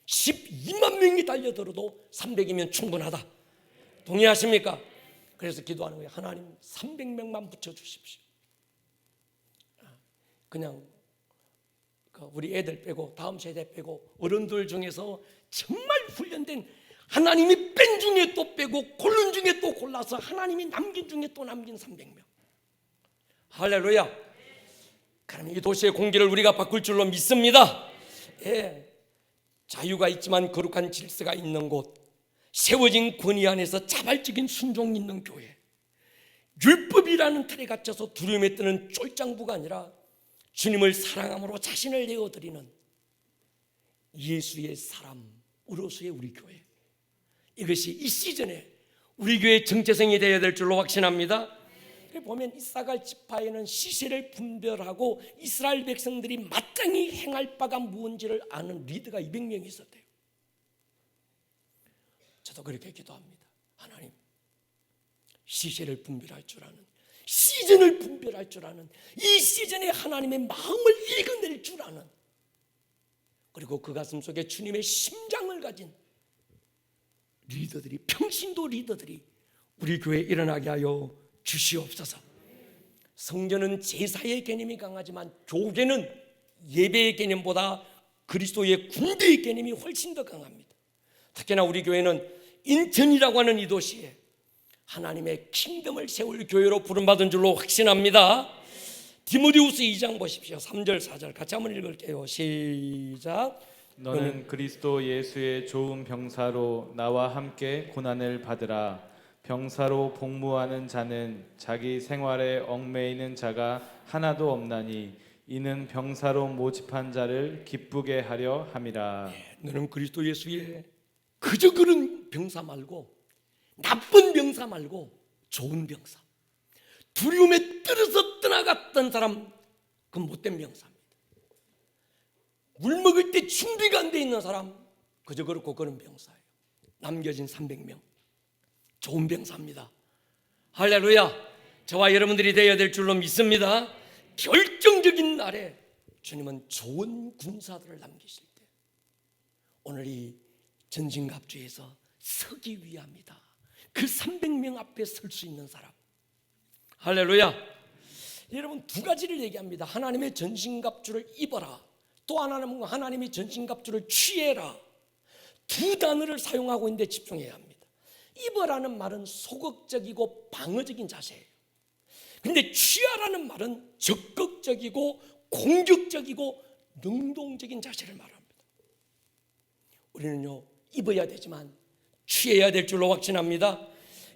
12만 명이 달려들어도 300이면 충분하다. 동의하십니까? 그래서 기도하는 거예요. 하나님 300명만 붙여주십시오. 그냥 우리 애들 빼고 다음 세대 빼고 어른들 중에서 정말 훈련된 하나님이 뺀 중에 또 빼고 고른 중에 또 골라서 하나님이 남긴 중에 또 남긴 300명. 할렐루야. 그럼 이 도시의 공기를 우리가 바꿀 줄로 믿습니다. 예, 자유가 있지만 거룩한 질서가 있는 곳, 세워진 권위 안에서 자발적인 순종이 있는 교회, 율법이라는 틀에 갇혀서 두려움에 뜨는 쫄장부가 아니라 주님을 사랑함으로 자신을 내어드리는 예수의 사람으로서의 우리 교회, 이것이 이 시즌에 우리 교회의 정체성이 되어야 될 줄로 확신합니다. 보면 이사갈 지파에는 시세를 분별하고 이스라엘 백성들이 마땅히 행할 바가 무엇인지를 아는 리더가 200명이 있었대요. 저도 그렇게 기도합니다. 하나님, 시세를 분별할 줄 아는, 시즌을 분별할 줄 아는, 이 시즌에 하나님의 마음을 읽어낼 줄 아는, 그리고 그 가슴 속에 주님의 심장을 가진 리더들이, 평신도 리더들이 우리 교회에 일어나게 하여 주시옵소서. 성전은 제사의 개념이 강하지만 교회는 예배의 개념보다 그리스도의 군대의 개념이 훨씬 더 강합니다. 특히나 우리 교회는 인천이라고 하는 이 도시에 하나님의 킹덤을 세울 교회로 부름받은 줄로 확신합니다. 디모데후서 2장 보십시오. 3절 4절 같이 한번 읽을게요. 시작. 너는 그리스도 예수의 좋은 병사로 나와 함께 고난을 받으라. 병사로 복무하는 자는 자기 생활에 얽매이는 자가 하나도 없나니 이는 병사로 모집한 자를 기쁘게 하려 함이라. 너는 그리스도 예수의 그저 그런 병사 말고, 나쁜 병사 말고 좋은 병사, 두려움에 떨어서 떠나갔던 사람, 그 못된 병사입니다. 물 먹을 때 준비가 안 돼 있는 사람, 그저 그렇고 그런 병사예요. 남겨진 300명 좋은 병사입니다. 할렐루야. 저와 여러분들이 되어야 될 줄로 믿습니다. 결정적인 날에 주님은 좋은 군사들을 남기실 때 오늘 이 전신갑주에서 서기 위함이다. 그 300명 앞에 설 수 있는 사람. 할렐루야. 여러분, 두 가지를 얘기합니다. 하나님의 전신갑주를 입어라, 또 하나는 하나님의 전신갑주를 취해라. 두 단어를 사용하고 있는데 집중해야 합니다. 입어라는 말은 소극적이고 방어적인 자세예요. 그런데 취하라는 말은 적극적이고 공격적이고 능동적인 자세를 말합니다. 우리는요, 입어야 되지만 취해야 될 줄로 확신합니다.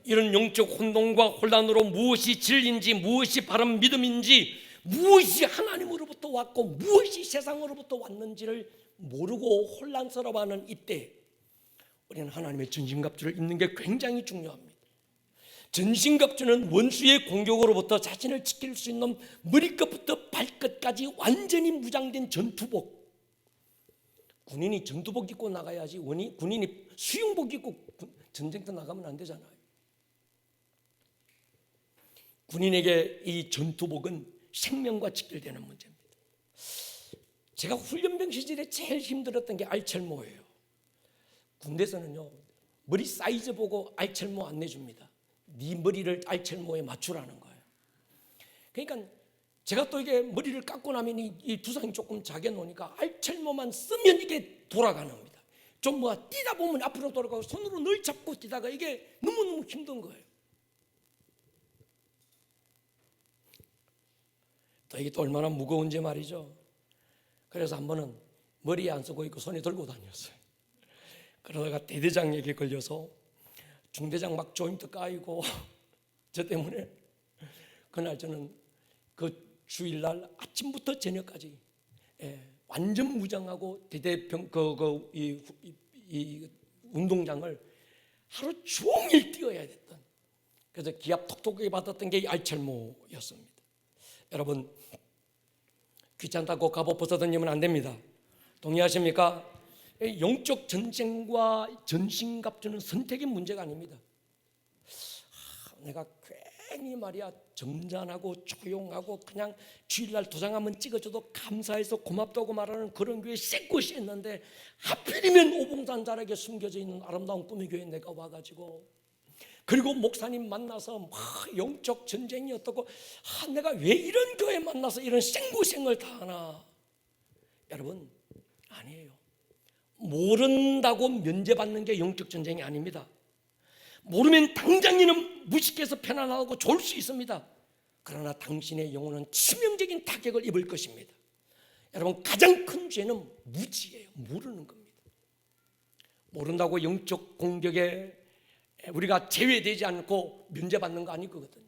이런 영적 혼돈과 혼란으로 무엇이 진리인지, 무엇이 바른 믿음인지, 무엇이 하나님으로부터 왔고 무엇이 세상으로부터 왔는지를 모르고 혼란스러워하는 이때 우리는 하나님의 전신갑주를 입는 게 굉장히 중요합니다. 전신갑주는 원수의 공격으로부터 자신을 지킬 수 있는 머리끝부터 발끝까지 완전히 무장된 전투복. 군인이 전투복 입고 나가야지, 군인이 수영복 입고 전쟁터 나가면 안 되잖아요. 군인에게 이 전투복은 생명과 직결되는 문제입니다. 제가 훈련병 시절에 제일 힘들었던 게 알철모예요. 군대에서는요, 머리 사이즈 보고 알철모 안 내줍니다. 네 머리를 알철모에 맞추라는 거예요. 그러니까 제가 또 이게 머리를 깎고 나면 이 두상이 조금 작게 놓으니까 알철모만 쓰면 이게 돌아가는 겁니다. 좀 뛰다 보면 앞으로 돌아가고 손으로 늘 잡고 뛰다가 이게 너무너무 힘든 거예요. 또 이게 또 얼마나 무거운지 말이죠. 그래서 한 번은 머리에 안 쓰고 있고 손에 들고 다녔어요. 그러다가 대대장에게 걸려서 중대장 막 조인트 까이고 저 때문에 그날 저는 그 주일날 아침부터 저녁까지 완전 무장하고 대대병 이 운동장을 하루 종일 뛰어야 됐던, 그래서 기합 톡톡하게 받았던 게 알철모였습니다. 여러분, 귀찮다고 갑옷 벗어던지면 안 됩니다. 동의하십니까? 영적 전쟁과 전신갑주는 선택의 문제가 아닙니다. 내가 괜히 말이야 점잖하고 조용하고 그냥 주일날 도장 한번 찍어줘도 감사해서 고맙다고 말하는 그런 교회 쎄꽃이 있는데, 하필이면 오봉산자락에 숨겨져 있는 아름다운 꿈의 교회에 내가 와가지고, 그리고 목사님 만나서 막 영적 전쟁이 어떻고, 내가 왜 이런 교회 만나서 이런 생고생을 다 하나. 여러분, 아니에요. 모른다고 면제받는 게 영적 전쟁이 아닙니다. 모르면 당장에는 무식해서 편안하고 좋을 수 있습니다. 그러나 당신의 영혼은 치명적인 타격을 입을 것입니다. 여러분, 가장 큰 죄는 무지예요. 모르는 겁니다. 모른다고 영적 공격에 우리가 제외되지 않고 면제받는 거 아니거든요.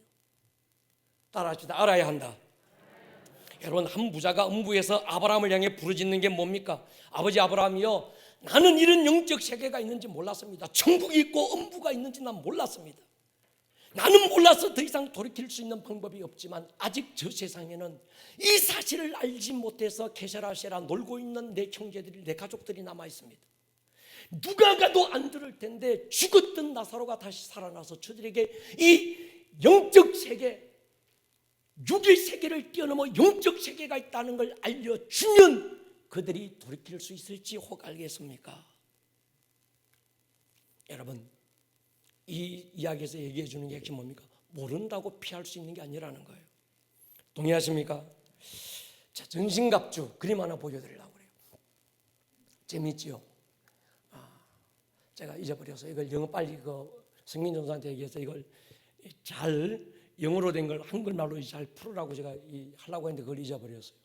따라합시다. 알아야 한다. 여러분, 한 부자가 음부에서 아브라함을 향해 부르짖는 게 뭡니까? 아버지 아브라함이요, 나는 이런 영적 세계가 있는지 몰랐습니다. 천국이 있고 음부가 있는지 난 몰랐습니다. 나는 몰라서 더 이상 돌이킬 수 있는 방법이 없지만 아직 저 세상에는 이 사실을 알지 못해서 게세라세라 놀고 있는 내 형제들이, 내 가족들이 남아 있습니다. 누가 가도 안 들을 텐데 죽었던 나사로가 다시 살아나서 저들에게 이 영적 세계, 육의 세계를 뛰어넘어 영적 세계가 있다는 걸 알려주면 그들이 돌이킬 수 있을지 혹 알겠습니까? 여러분, 이 이야기에서 얘기해 주는 게 핵심 뭡니까? 모른다고 피할 수 있는 게 아니라는 거예요. 동의하십니까? 자, 전신갑주 그림 하나 보여드리려고 그래요. 재밌지요? 제가 잊어버려서 이걸 영어 빨리 성민 전사한테 얘기해서 이걸 잘 영어로 된 걸 한글말로 잘 풀으라고 제가 하려고 했는데 그걸 잊어버렸어요.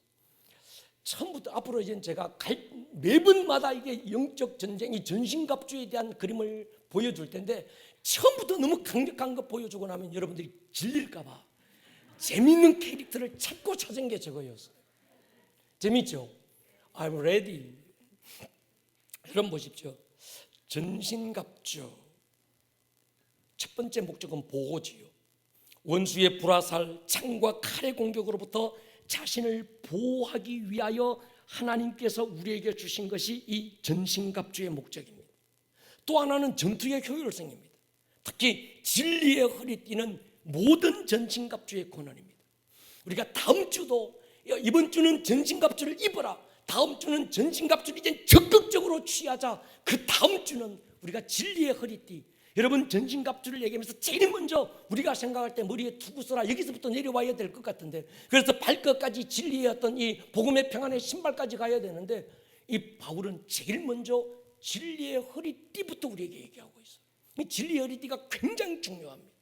처음부터 앞으로 이제 제가 매번마다 이게 영적 전쟁이 전신갑주에 대한 그림을 보여줄 텐데 처음부터 너무 강력한 거 보여주고 나면 여러분들이 질릴까봐 재밌는 캐릭터를 찾고 찾은 게 저거였어요. 재밌죠? I'm ready. 여러분 보십시오. 전신갑주 첫 번째 목적은 보호지요. 원수의 불화살, 창과 칼의 공격으로부터 자신을 보호하기 위하여 하나님께서 우리에게 주신 것이 이 전신갑주의 목적입니다. 또 하나는 전투의 효율성입니다. 특히 진리의 허리띠는 모든 전신갑주의 권한입니다. 우리가 다음 주도 이번 주는 전신갑주를 입어라, 다음 주는 전신갑주를 이제 적극적으로 취하자, 그 다음 주는 우리가 진리의 허리띠. 여러분, 전신갑주를 얘기하면서 제일 먼저 우리가 생각할 때 머리에 두고 써라, 여기서부터 내려와야 될 것 같은데, 그래서 발끝까지 진리의 어떤 이 복음의 평안의 신발까지 가야 되는데, 이 바울은 제일 먼저 진리의 허리띠부터 우리에게 얘기하고 있어요. 이 진리의 허리띠가 굉장히 중요합니다.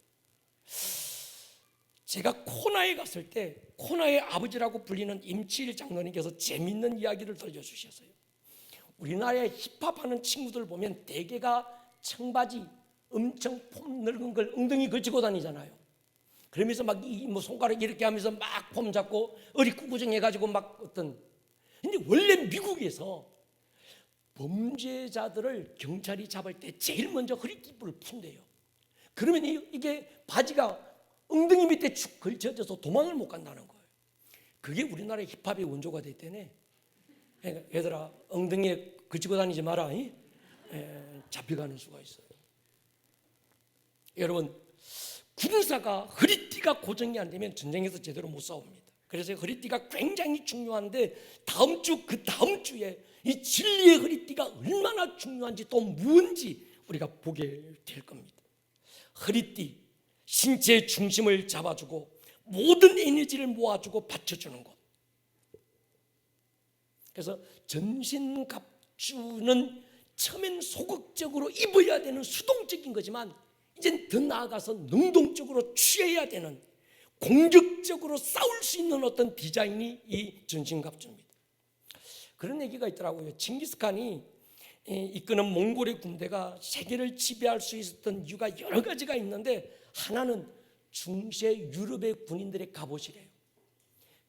제가 코나에 갔을 때 코나의 아버지라고 불리는 임치일 장로님께서 재밌는 이야기를 들려주셨어요. 우리나라에 힙합하는 친구들 보면 대개가 청바지 엄청 폼 넓은 걸 엉덩이 걸치고 다니잖아요. 그러면서 막 손가락 이렇게 하면서 막 폼 잡고 어리꾸구정 해가지고 막 어떤. 근데 원래 미국에서 범죄자들을 경찰이 잡을 때 제일 먼저 허리띠불을 푼대요. 그러면 이게 바지가 엉덩이 밑에 축 걸쳐져서 도망을 못 간다는 거예요. 그게 우리나라의 힙합의 원조가 됐대네. 그러니까 얘들아, 엉덩이에 걸치고 다니지 마라. 잡혀가는 수가 있어요. 여러분, 군사가 허리띠가 고정이 안 되면 전쟁에서 제대로 못 싸웁니다. 그래서 허리띠가 굉장히 중요한데 그 다음 주에 이 진리의 허리띠가 얼마나 중요한지 또 뭔지 우리가 보게 될 겁니다. 허리띠, 신체의 중심을 잡아주고 모든 에너지를 모아주고 받쳐주는 것. 그래서 전신갑주는 처음엔 소극적으로 입어야 되는 수동적인 거지만 이젠 더 나아가서 능동적으로 취해야 되는, 공격적으로 싸울 수 있는 어떤 디자인이 이 전신갑주입니다. 그런 얘기가 있더라고요. 칭기스칸이 이끄는 몽골의 군대가 세계를 지배할 수 있었던 이유가 여러 가지가 있는데 하나는 중세 유럽의 군인들의 갑옷이래요.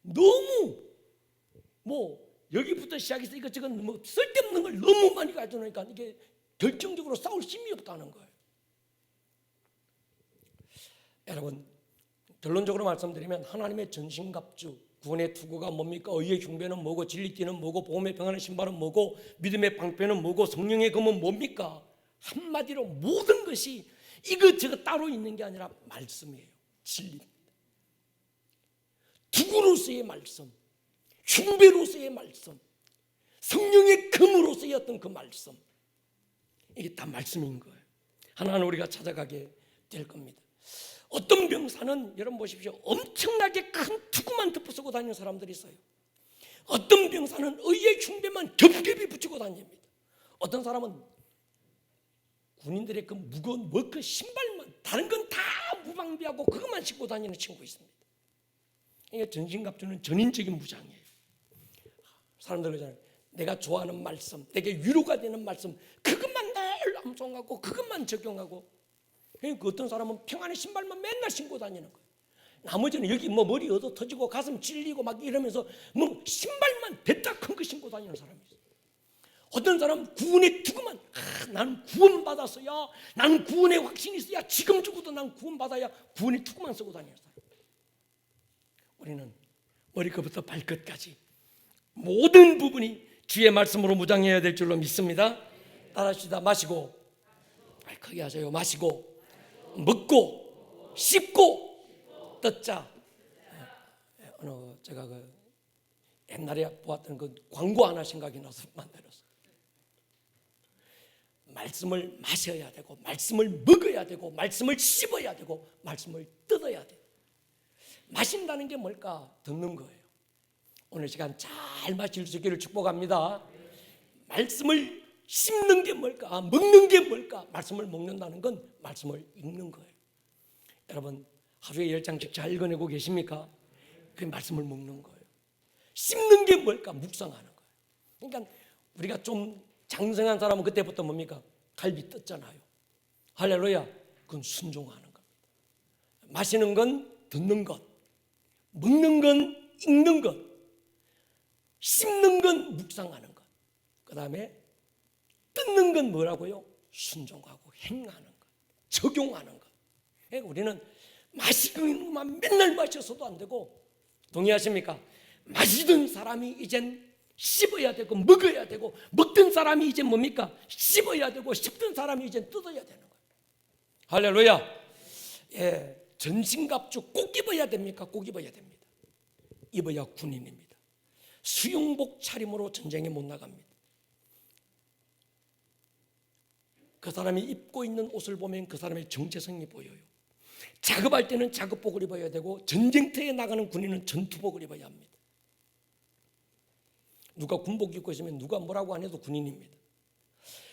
너무 여기부터 시작해서 이것저것 쓸데없는 걸 너무 많이 가져놓으니까 이게 결정적으로 싸울 힘이 없다는 거예요. 여러분, 결론적으로 말씀드리면 하나님의 전신갑주, 구원의 투구가 뭡니까? 의의 흉배는 뭐고, 진리띠는 뭐고, 복음의 평안의 신발은 뭐고, 믿음의 방패는 뭐고, 성령의 검은 뭡니까? 한마디로 모든 것이 이것저것 따로 있는 게 아니라 말씀이에요. 진리입니다. 투구로서의 말씀, 흉배로서의 말씀, 성령의 검으로서의 어떤 그 말씀, 이게 다 말씀인 거예요. 하나는 우리가 찾아가게 될 겁니다. 어떤 병사는 여러분 보십시오, 엄청나게 큰 투구만 덮어쓰고 다니는 사람들이 있어요. 어떤 병사는 의의 흉배만 겹겹이 붙이고 다닙니다. 어떤 사람은 군인들의 그 무거운 워크 신발만, 다른 건 다 무방비하고 그것만 신고 다니는 친구 있습니다. 이게 전신갑주는 전인적인 무장이에요. 사람들 그러잖아요. 내가 좋아하는 말씀, 내게 위로가 되는 말씀, 그것만 늘 암송하고 그것만 적용하고. 그러니까 어떤 사람은 평안의 신발만 맨날 신고 다니는 거예요. 나머지는 여기 뭐 머리 얻어 터지고 가슴 찔리고 막 이러면서 뭐 신발만 배딱 큰 거 신고 다니는 사람이 있어요. 어떤 사람은 구원의 투구만, 나는 구원받았어야, 나는 구원의 확신이 있어야, 지금 죽어도 난 구원받아야 구원의 투구만 쓰고 다니는 사람. 우리는 머리끝부터 발끝까지 모든 부분이 주의 말씀으로 무장해야 될 줄로 믿습니다. 따라합시다. 마시고, 크게 하세요. 마시고, 먹고, 씹고, 뜯자. 제가 옛날에 보았던 그 광고 하나 생각이 나서 만들었어요. 말씀을 마셔야 되고, 말씀을 먹어야 되고, 말씀을 씹어야 되고, 말씀을 뜯어야 돼. 마신다는 게 뭘까? 듣는 거예요. 오늘 시간 잘 마실 수 있기를 축복합니다. 말씀을 씹는 게 뭘까? 먹는 게 뭘까? 말씀을 먹는다는 건 말씀을 읽는 거예요. 여러분 하루에 10장씩 잘 읽어내고 계십니까? 그 말씀을 먹는 거예요. 씹는 게 뭘까? 묵상하는 거예요. 그러니까 우리가 좀 장성한 사람은 그때부터 뭡니까? 갈비 뜯잖아요. 할렐루야. 그건 순종하는 겁니다. 마시는 건 듣는 것, 먹는 건 읽는 것, 씹는 건 묵상하는 것, 그 다음에 뜯는 건 뭐라고요? 순종하고 행하는 것, 적용하는 것. 그러니까 우리는 마시기만 맨날 마셔서도 안 되고, 동의하십니까? 마시던 사람이 이젠 씹어야 되고 먹어야 되고, 먹던 사람이 이제 뭡니까? 씹어야 되고, 씹던 사람이 이제 뜯어야 되는 거예요. 할렐루야. 예, 전신갑주 꼭 입어야 됩니까? 꼭 입어야 됩니다. 입어야 군인입니다. 수영복 차림으로 전쟁에 못 나갑니다. 그 사람이 입고 있는 옷을 보면 그 사람의 정체성이 보여요. 작업할 때는 작업복을 입어야 되고, 전쟁터에 나가는 군인은 전투복을 입어야 합니다. 누가 군복 입고 있으면 누가 뭐라고 안 해도 군인입니다.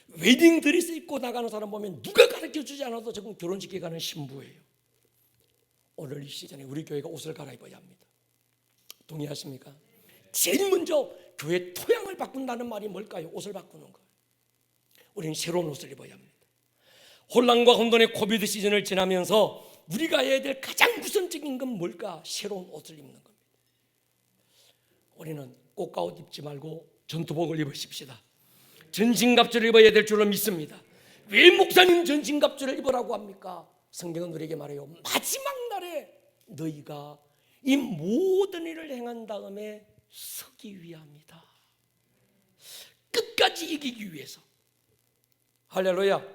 웨딩 드레스 입고 나가는 사람 보면 누가 가르쳐주지 않아도 저건 결혼식에 가는 신부예요. 오늘 이 시즌에 우리 교회가 옷을 갈아입어야 합니다. 동의하십니까? 제일 먼저 교회 토양을 바꾼다는 말이 뭘까요? 옷을 바꾸는 거예요. 우리는 새로운 옷을 입어야 합니다. 혼란과 혼돈의 코비드 시즌을 지나면서 우리가 해야 될 가장 우선적인 건 뭘까? 새로운 옷을 입는 겁니다. 우리는 꽃가옷 입지 말고 전투복을 입으십시다. 전신갑주를 입어야 될 줄로 믿습니다. 왜 목사님 전신갑주를 입으라고 합니까? 성경은 우리에게 말해요. 마지막 날에 너희가 이 모든 일을 행한 다음에 서기 위함이다. 끝까지 이기기 위해서, 할렐루야,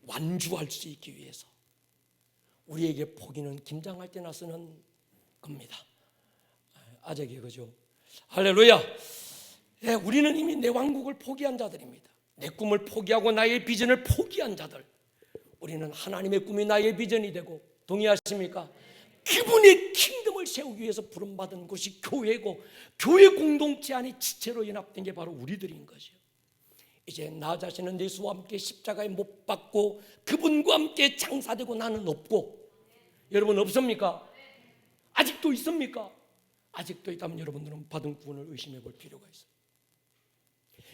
완주할 수 있기 위해서. 우리에게 포기는 김장할 때나 쓰는 겁니다. 아재기 그죠? 할렐루야. 예, 우리는 이미 내 왕국을 포기한 자들입니다. 내 꿈을 포기하고 나의 비전을 포기한 자들. 우리는 하나님의 꿈이 나의 비전이 되고, 동의하십니까? 그분의 킹덤을 세우기 위해서 부름받은 곳이 교회고, 교회 공동체 안에 지체로 연합된 게 바로 우리들인 것이요. 이제 나 자신은 예수와 함께 십자가에 못 박고 그분과 함께 장사되고 나는 없고, 여러분 없습니까? 아직도 있습니까? 아직도 있다면 여러분들은 받은 구원을 의심해 볼 필요가 있어요.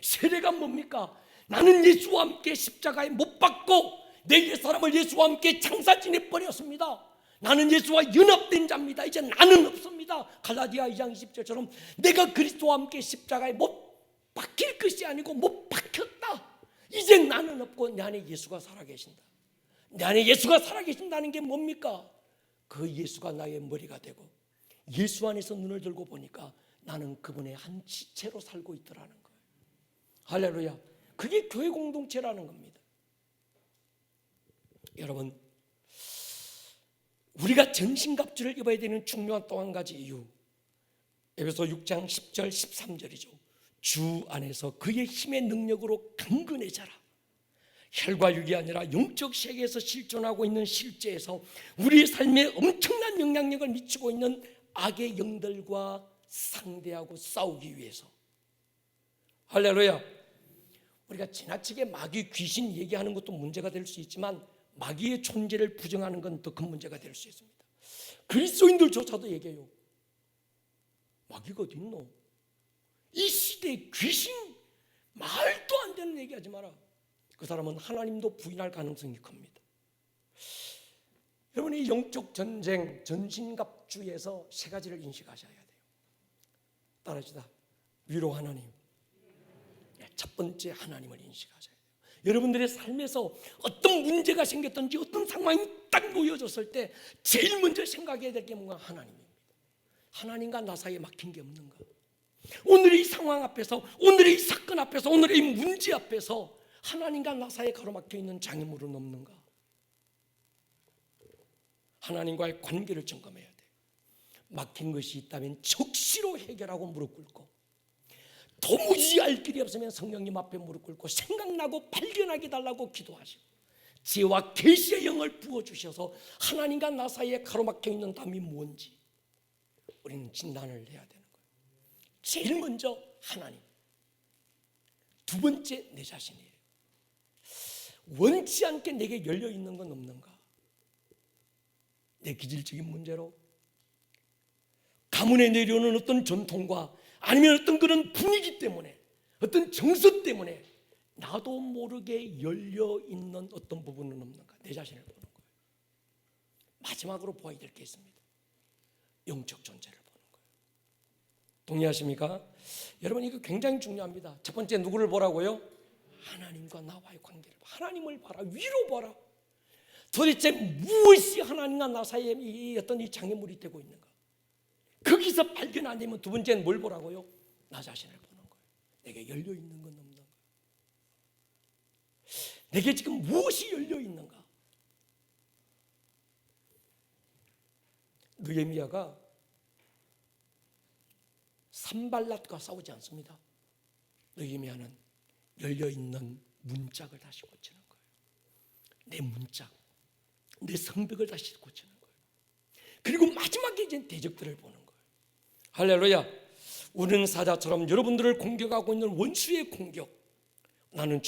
세례가 뭡니까? 나는 예수와 함께 십자가에 못 박고 내 옛사람을 예수와 함께 장사 지내버렸습니다. 나는 예수와 연합된 자입니다. 이제 나는 없습니다. 갈라디아 2장 20절처럼 내가 그리스도와 함께 십자가에 못 박힐 것이 아니고 못 박혔다. 이제 나는 없고 내 안에 예수가 살아계신다. 내 안에 예수가 살아계신다는 게 뭡니까? 그 예수가 나의 머리가 되고, 예수 안에서 눈을 들고 보니까 나는 그분의 한 지체로 살고 있더라는 거예요. 할렐루야. 그게 교회 공동체라는 겁니다. 여러분, 우리가 전신갑주를 입어야 되는 중요한 또 한 가지 이유, 에베소 6장 10절 13절이죠. 주 안에서 그의 힘의 능력으로 강건해져라. 혈과 육이 아니라 영적 세계에서 실존하고 있는 실제에서 우리의 삶에 엄청난 영향력을 미치고 있는 악의 영들과 상대하고 싸우기 위해서. 할렐루야. 우리가 지나치게 마귀, 귀신 얘기하는 것도 문제가 될 수 있지만 마귀의 존재를 부정하는 건 더 큰 문제가 될 수 있습니다. 그리스도인들조차도 얘기해요. 마귀가 어디 있노? 이 시대에 귀신, 말도 안 되는 얘기하지 마라. 그 사람은 하나님도 부인할 가능성이 큽니다. 여러분, 이 영적 전쟁, 전신갑주에서 세 가지를 인식하셔야 돼요. 따라합시다. 위로 하나님. 첫 번째, 하나님을 인식하셔야 돼요. 여러분들의 삶에서 어떤 문제가 생겼든지 어떤 상황이 딱 놓여졌을 때 제일 먼저 생각해야 될 게 뭔가 하나님입니다. 하나님과 나 사이에 막힌 게 없는가? 오늘의 이 상황 앞에서, 오늘의 이 사건 앞에서, 오늘의 이 문제 앞에서 하나님과 나 사이에 가로막혀 있는 장애물은 없는가? 하나님과의 관계를 점검해야 돼요. 막힌 것이 있다면 적시로 해결하고 무릎 꿇고, 도무지 알 길이 없으면 성령님 앞에 무릎 꿇고 생각나고 발견하게 달라고 기도하시고 지혜와 계시의 영을 부어주셔서 하나님과 나 사이에 가로막혀 있는 담이 뭔지 우리는 진단을 해야 되는 거예요. 제일 먼저 하나님, 두 번째 내 자신이에요. 원치 않게 내게 열려있는 건 없는가? 내 기질적인 문제로, 가문에 내려오는 어떤 전통과 아니면 어떤 그런 분위기 때문에, 어떤 정서 때문에 나도 모르게 열려있는 어떤 부분은 없는가? 내 자신을 보는 거예요. 마지막으로 보아야 될 게 있습니다. 영적 존재를 보는 거예요. 동의하십니까? 여러분, 이거 굉장히 중요합니다. 첫 번째, 누구를 보라고요? 하나님과 나와의 관계를 봐. 하나님을 봐라. 위로 봐라. 도대체 무엇이 하나님과 나 사이에 이 어떤 이 장애물이 되고 있는가? 거기서 발견 안 되면 두 번째는 뭘 보라고요? 나 자신을 보는 거예요. 내게 열려 있는 건 없는가? 내게 지금 무엇이 열려 있는가? 느헤미야가 산발랏과 싸우지 않습니다. 느헤미야는 열려 있는 문짝을 다시 고치는 거예요. 내 문짝, 내 성벽을 다시 고치는 거예요. 그리고 마지막에 이제 대적들을 보는 거예요. 할렐루야. 우는 사자처럼 여러분들을 공격하고 있는 원수의 공격, 나는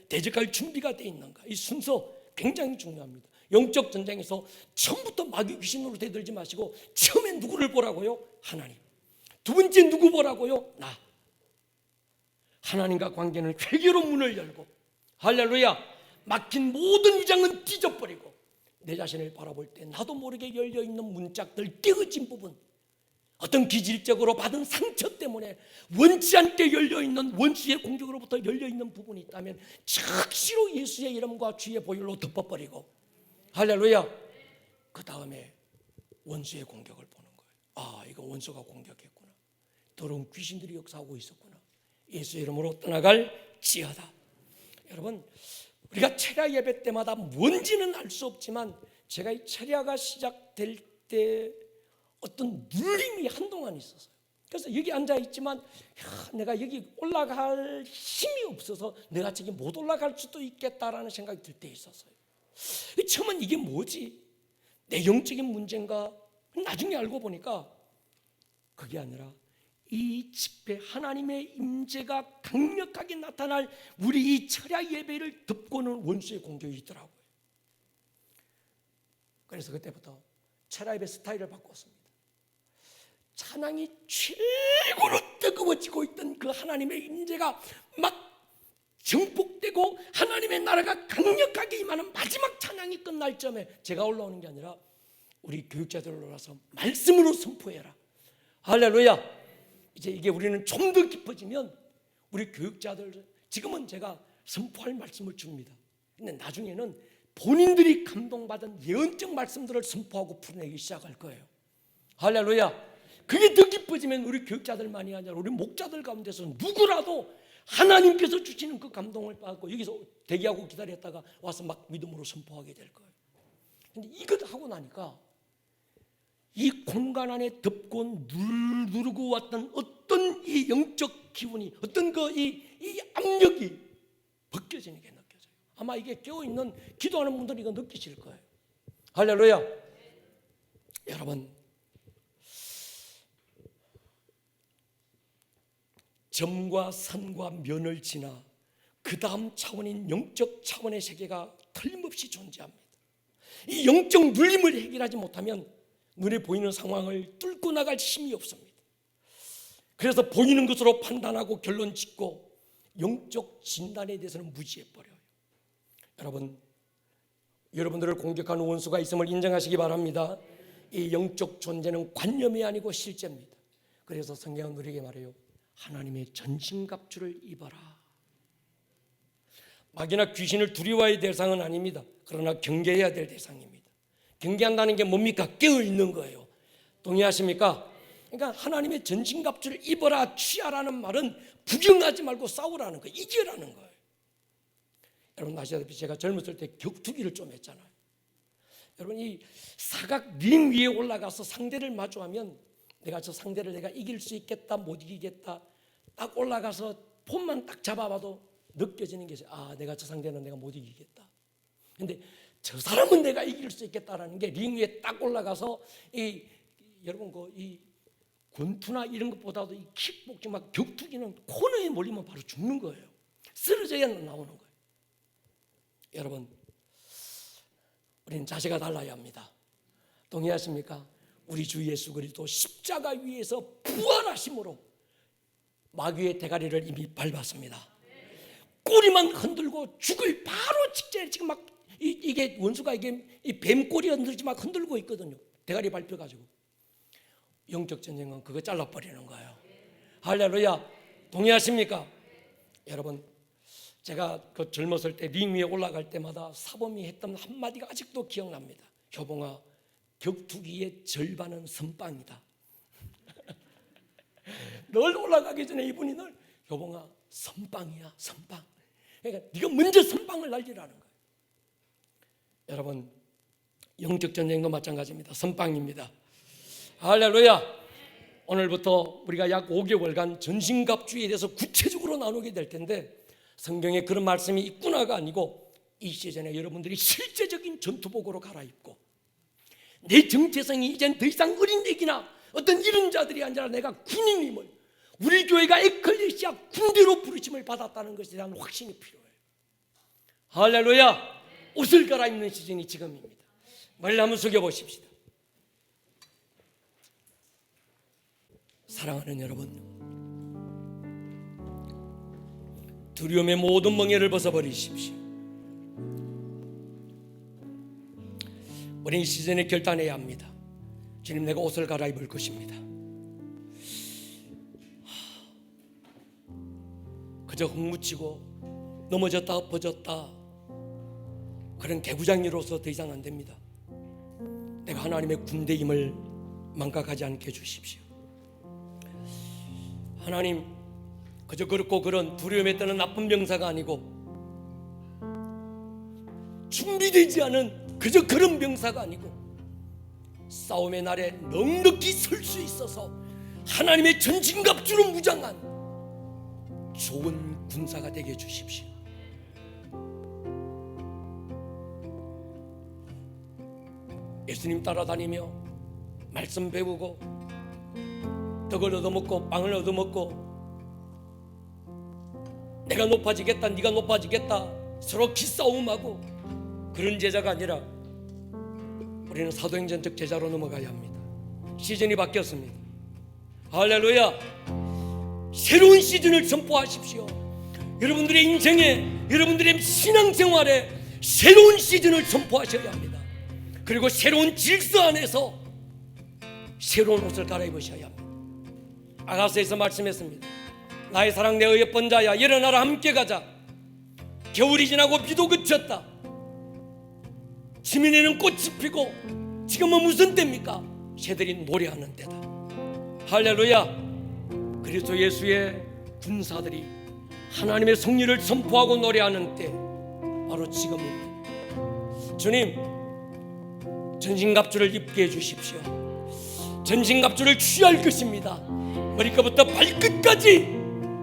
대적할 준비가 돼 있는가? 이 순서 굉장히 중요합니다. 영적 전쟁에서 처음부터 마귀 귀신으로 대들지 마시고 처음에 누구를 보라고요? 하나님. 두 번째 누구 보라고요? 나. 하나님과 관계는 회개로 문을 열고, 할렐루야, 막힌 모든 위장은 찢어버리고 내 자신을 바라볼 때 나도 모르게 열려있는 문짝들, 깨어진 부분, 어떤 기질적으로 받은 상처 때문에 원치 않게 열려있는 원수의 공격으로부터 열려있는 부분이 있다면 즉시로 예수의 이름과 주의 보혈로 덮어버리고, 할렐루야, 그 다음에 원수의 공격을 보는 거예요. 아, 이거 원수가 공격했구나. 더러운 귀신들이 역사하고 있었구나. 예수의 이름으로 떠나갈 지어다. 여러분, 우리가 철야 예배 때마다 뭔지는 알 수 없지만 제가 이 철야가 시작될 때 어떤 눌림이 한동안 있었어요. 그래서 여기 앉아 있지만 내가 여기 올라갈 힘이 없어서 내가 저기 못 올라갈 수도 있겠다라는 생각이 들 때 있었어요. 처음엔 이게 뭐지? 내 영적인 문제인가? 나중에 알고 보니까 그게 아니라 이 집회, 하나님의 임재가 강력하게 나타날 우리 이 철야 예배를 덮고는 원수의 공격이 있더라고요. 그래서 그때부터 철야 예배 스타일을 바꿨습니다. 찬양이 최고로 뜨거워지고 있던 그 하나님의 임재가 막 증폭되고 하나님의 나라가 강력하게 임하는 마지막 찬양이 끝날 점에 제가 올라오는 게 아니라 우리 교육자들 올라와서 말씀으로 선포해라. 할렐루야. 이제 이게 우리는 좀 더 깊어지면 우리 교육자들, 지금은 제가 선포할 말씀을 줍니다. 근데 나중에는 본인들이 감동받은 예언적 말씀들을 선포하고 풀어내기 시작할 거예요. 할렐루야. 그게 더 깊어지면 우리 교육자들만이 아니라 우리 목자들 가운데서 누구라도 하나님께서 주시는 그 감동을 받고 여기서 대기하고 기다렸다가 와서 막 믿음으로 선포하게 될 거예요. 근데 이것 하고 나니까 이 공간 안에 덮고 누르고 왔던 어떤 이 영적 기운이, 어떤 이 압력이 벗겨지는 게 느껴져요. 아마 이게 깨어있는 기도하는 분들이 이거 느끼실 거예요. 할렐루야. 여러분, 점과 산과 면을 지나 그 다음 차원인 영적 차원의 세계가 틀림없이 존재합니다. 이 영적 눌림을 해결하지 못하면 눈에 보이는 상황을 뚫고 나갈 힘이 없습니다. 그래서 보이는 것으로 판단하고 결론 짓고 영적 진단에 대해서는 무지해버려요. 여러분, 여러분들을 공격하는 원수가 있음을 인정하시기 바랍니다. 이 영적 존재는 관념이 아니고 실제입니다. 그래서 성경은 우리에게 말해요. 하나님의 전신갑주를 입어라. 마귀나 귀신을 두려워해야 될 대상은 아닙니다. 그러나 경계해야 될 대상입니다. 경계한다는 게 뭡니까? 깨어있는 거예요. 동의하십니까? 그러니까 하나님의 전신갑주를 입어라, 취하라는 말은 구경하지 말고 싸우라는 거예요. 이겨라는 거예요. 여러분 아시다시피 제가 젊었을 때 격투기를 좀 했잖아요. 여러분 이 사각 링 위에 올라가서 상대를 마주하면 내가 저 상대를 내가 이길 수 있겠다 못 이기겠다 딱 올라가서 폼만 딱 잡아봐도 느껴지는 게 있어요. 아, 내가 저 상대는 내가 못 이기겠다. 근데 저 사람은 내가 이길 수 있겠다라는 게 링 위에 딱 올라가서 여러분 이 권투나 이런 것보다도 이 킥복싱 막 격투기는 코너에 몰리면 바로 죽는 거예요. 쓰러져야 나오는 거예요. 여러분 우리는 자세가 달라야 합니다. 동의하십니까? 우리 주 예수 그리스도 십자가 위에서 부활하심으로 마귀의 대가리를 이미 밟았습니다. 꼬리만 흔들고 죽을 바로 직전에 지금 막 이게 원수가 이 뱀꼬리 흔들지 막 흔들고 있거든요. 대가리 밟혀가지고. 영적 전쟁은 그거 잘라버리는 거예요. 할렐루야. 동의하십니까? 여러분 제가 그 젊었을 때 링 위에 올라갈 때마다 사범이 했던 한마디가 아직도 기억납니다. 효봉아, 격투기의 절반은 선빵이다. 널 올라가기 전에 이분이 널 효봉아 선빵이야, 선빵. 그러니까 네가 먼저 선빵을 날리라는 거예요. 여러분 영적 전쟁도 마찬가지입니다. 선빵입니다. 할렐루야. 오늘부터 우리가 약 5개월간 전신갑주에 대해서 구체적으로 나누게 될 텐데 성경에 그런 말씀이 있구나가 아니고 이 시즌에 여러분들이 실제적인 전투복으로 갈아입고 내 정체성이 이젠 더 이상 어린애기나 어떤 이런 자들이 아니라 내가 군인임을, 우리 교회가 에클레시아 군대로 부르심을 받았다는 것에 대한 확신이 필요해요. 할렐루야. 옷을 갈아입는 시즌이 지금입니다. 머리를 한번 숙여보십시다. 사랑하는 여러분, 두려움의 모든 멍에를 벗어버리십시오. 우리 이 시즌에 결단해야 합니다. 주님, 내가 옷을 갈아입을 것입니다. 그저 흙묻히고 넘어졌다 엎어졌다 그런 개구장이로서 더 이상 안 됩니다. 내가 하나님의 군대임을 망각하지 않게 해주십시오. 하나님, 그저 그렇고 그런 두려움에 떠는 나쁜 병사가 아니고 준비되지 않은 그저 그런 병사가 아니고 싸움의 날에 넉넉히 설 수 있어서 하나님의 전신갑주로 무장한 좋은 군사가 되게 해주십시오. 예수님 따라다니며 말씀 배우고 떡을 얻어먹고 빵을 얻어먹고 내가 높아지겠다 네가 높아지겠다 서로 기싸움하고 그런 제자가 아니라 우리는 사도행전적 제자로 넘어가야 합니다. 시즌이 바뀌었습니다. 할렐루야. 새로운 시즌을 선포하십시오. 여러분들의 인생에, 여러분들의 신앙생활에 새로운 시즌을 선포하셔야 합니다. 그리고 새로운 질서 안에서 새로운 옷을 갈아입으셔야 합니다. 아가서에서 말씀했습니다. 나의 사랑 내 어여쁜 자야, 일어나라 함께 가자. 겨울이 지나고 비도 그쳤다. 지면에는 꽃이 피고 지금은 무슨 때입니까? 새들이 노래하는 때다. 할렐루야. 그리스도 예수의 군사들이 하나님의 성리를 선포하고 노래하는 때 바로 지금입니다. 주님, 전신갑주를 입게 해주십시오. 전신갑주를 취할 것입니다. 머리끝부터 발끝까지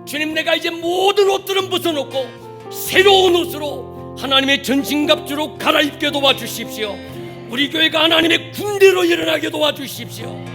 주님, 내가 이제 모든 옷들은 벗어놓고 새로운 옷으로 하나님의 전신갑주로 갈아입게 도와주십시오. 우리 교회가 하나님의 군대로 일어나게 도와주십시오.